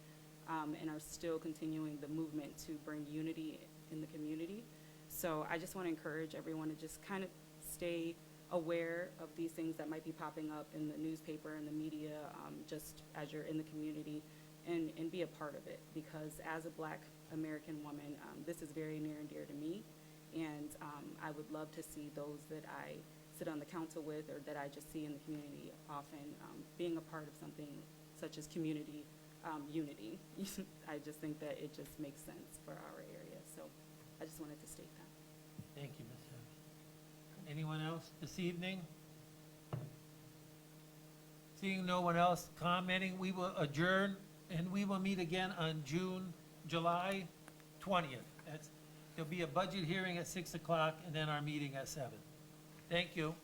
and are still continuing the movement to bring unity in the community. So I just want to encourage everyone to just kind of stay aware of these things that might be popping up in the newspaper and the media, just as you're in the community, and be a part of it. Because as a Black American woman, this is very near and dear to me. And I would love to see those that I sit on the council with or that I just see in the community often being a part of something such as community unity. I just think that it just makes sense for our area. So I just wanted to state that. Thank you, Ms. Harris. Anyone else this evening? Seeing no one else commenting, we will adjourn, and we will meet again on July 20th. There'll be a budget hearing at 6 o'clock, and then our meeting at 7. Thank you.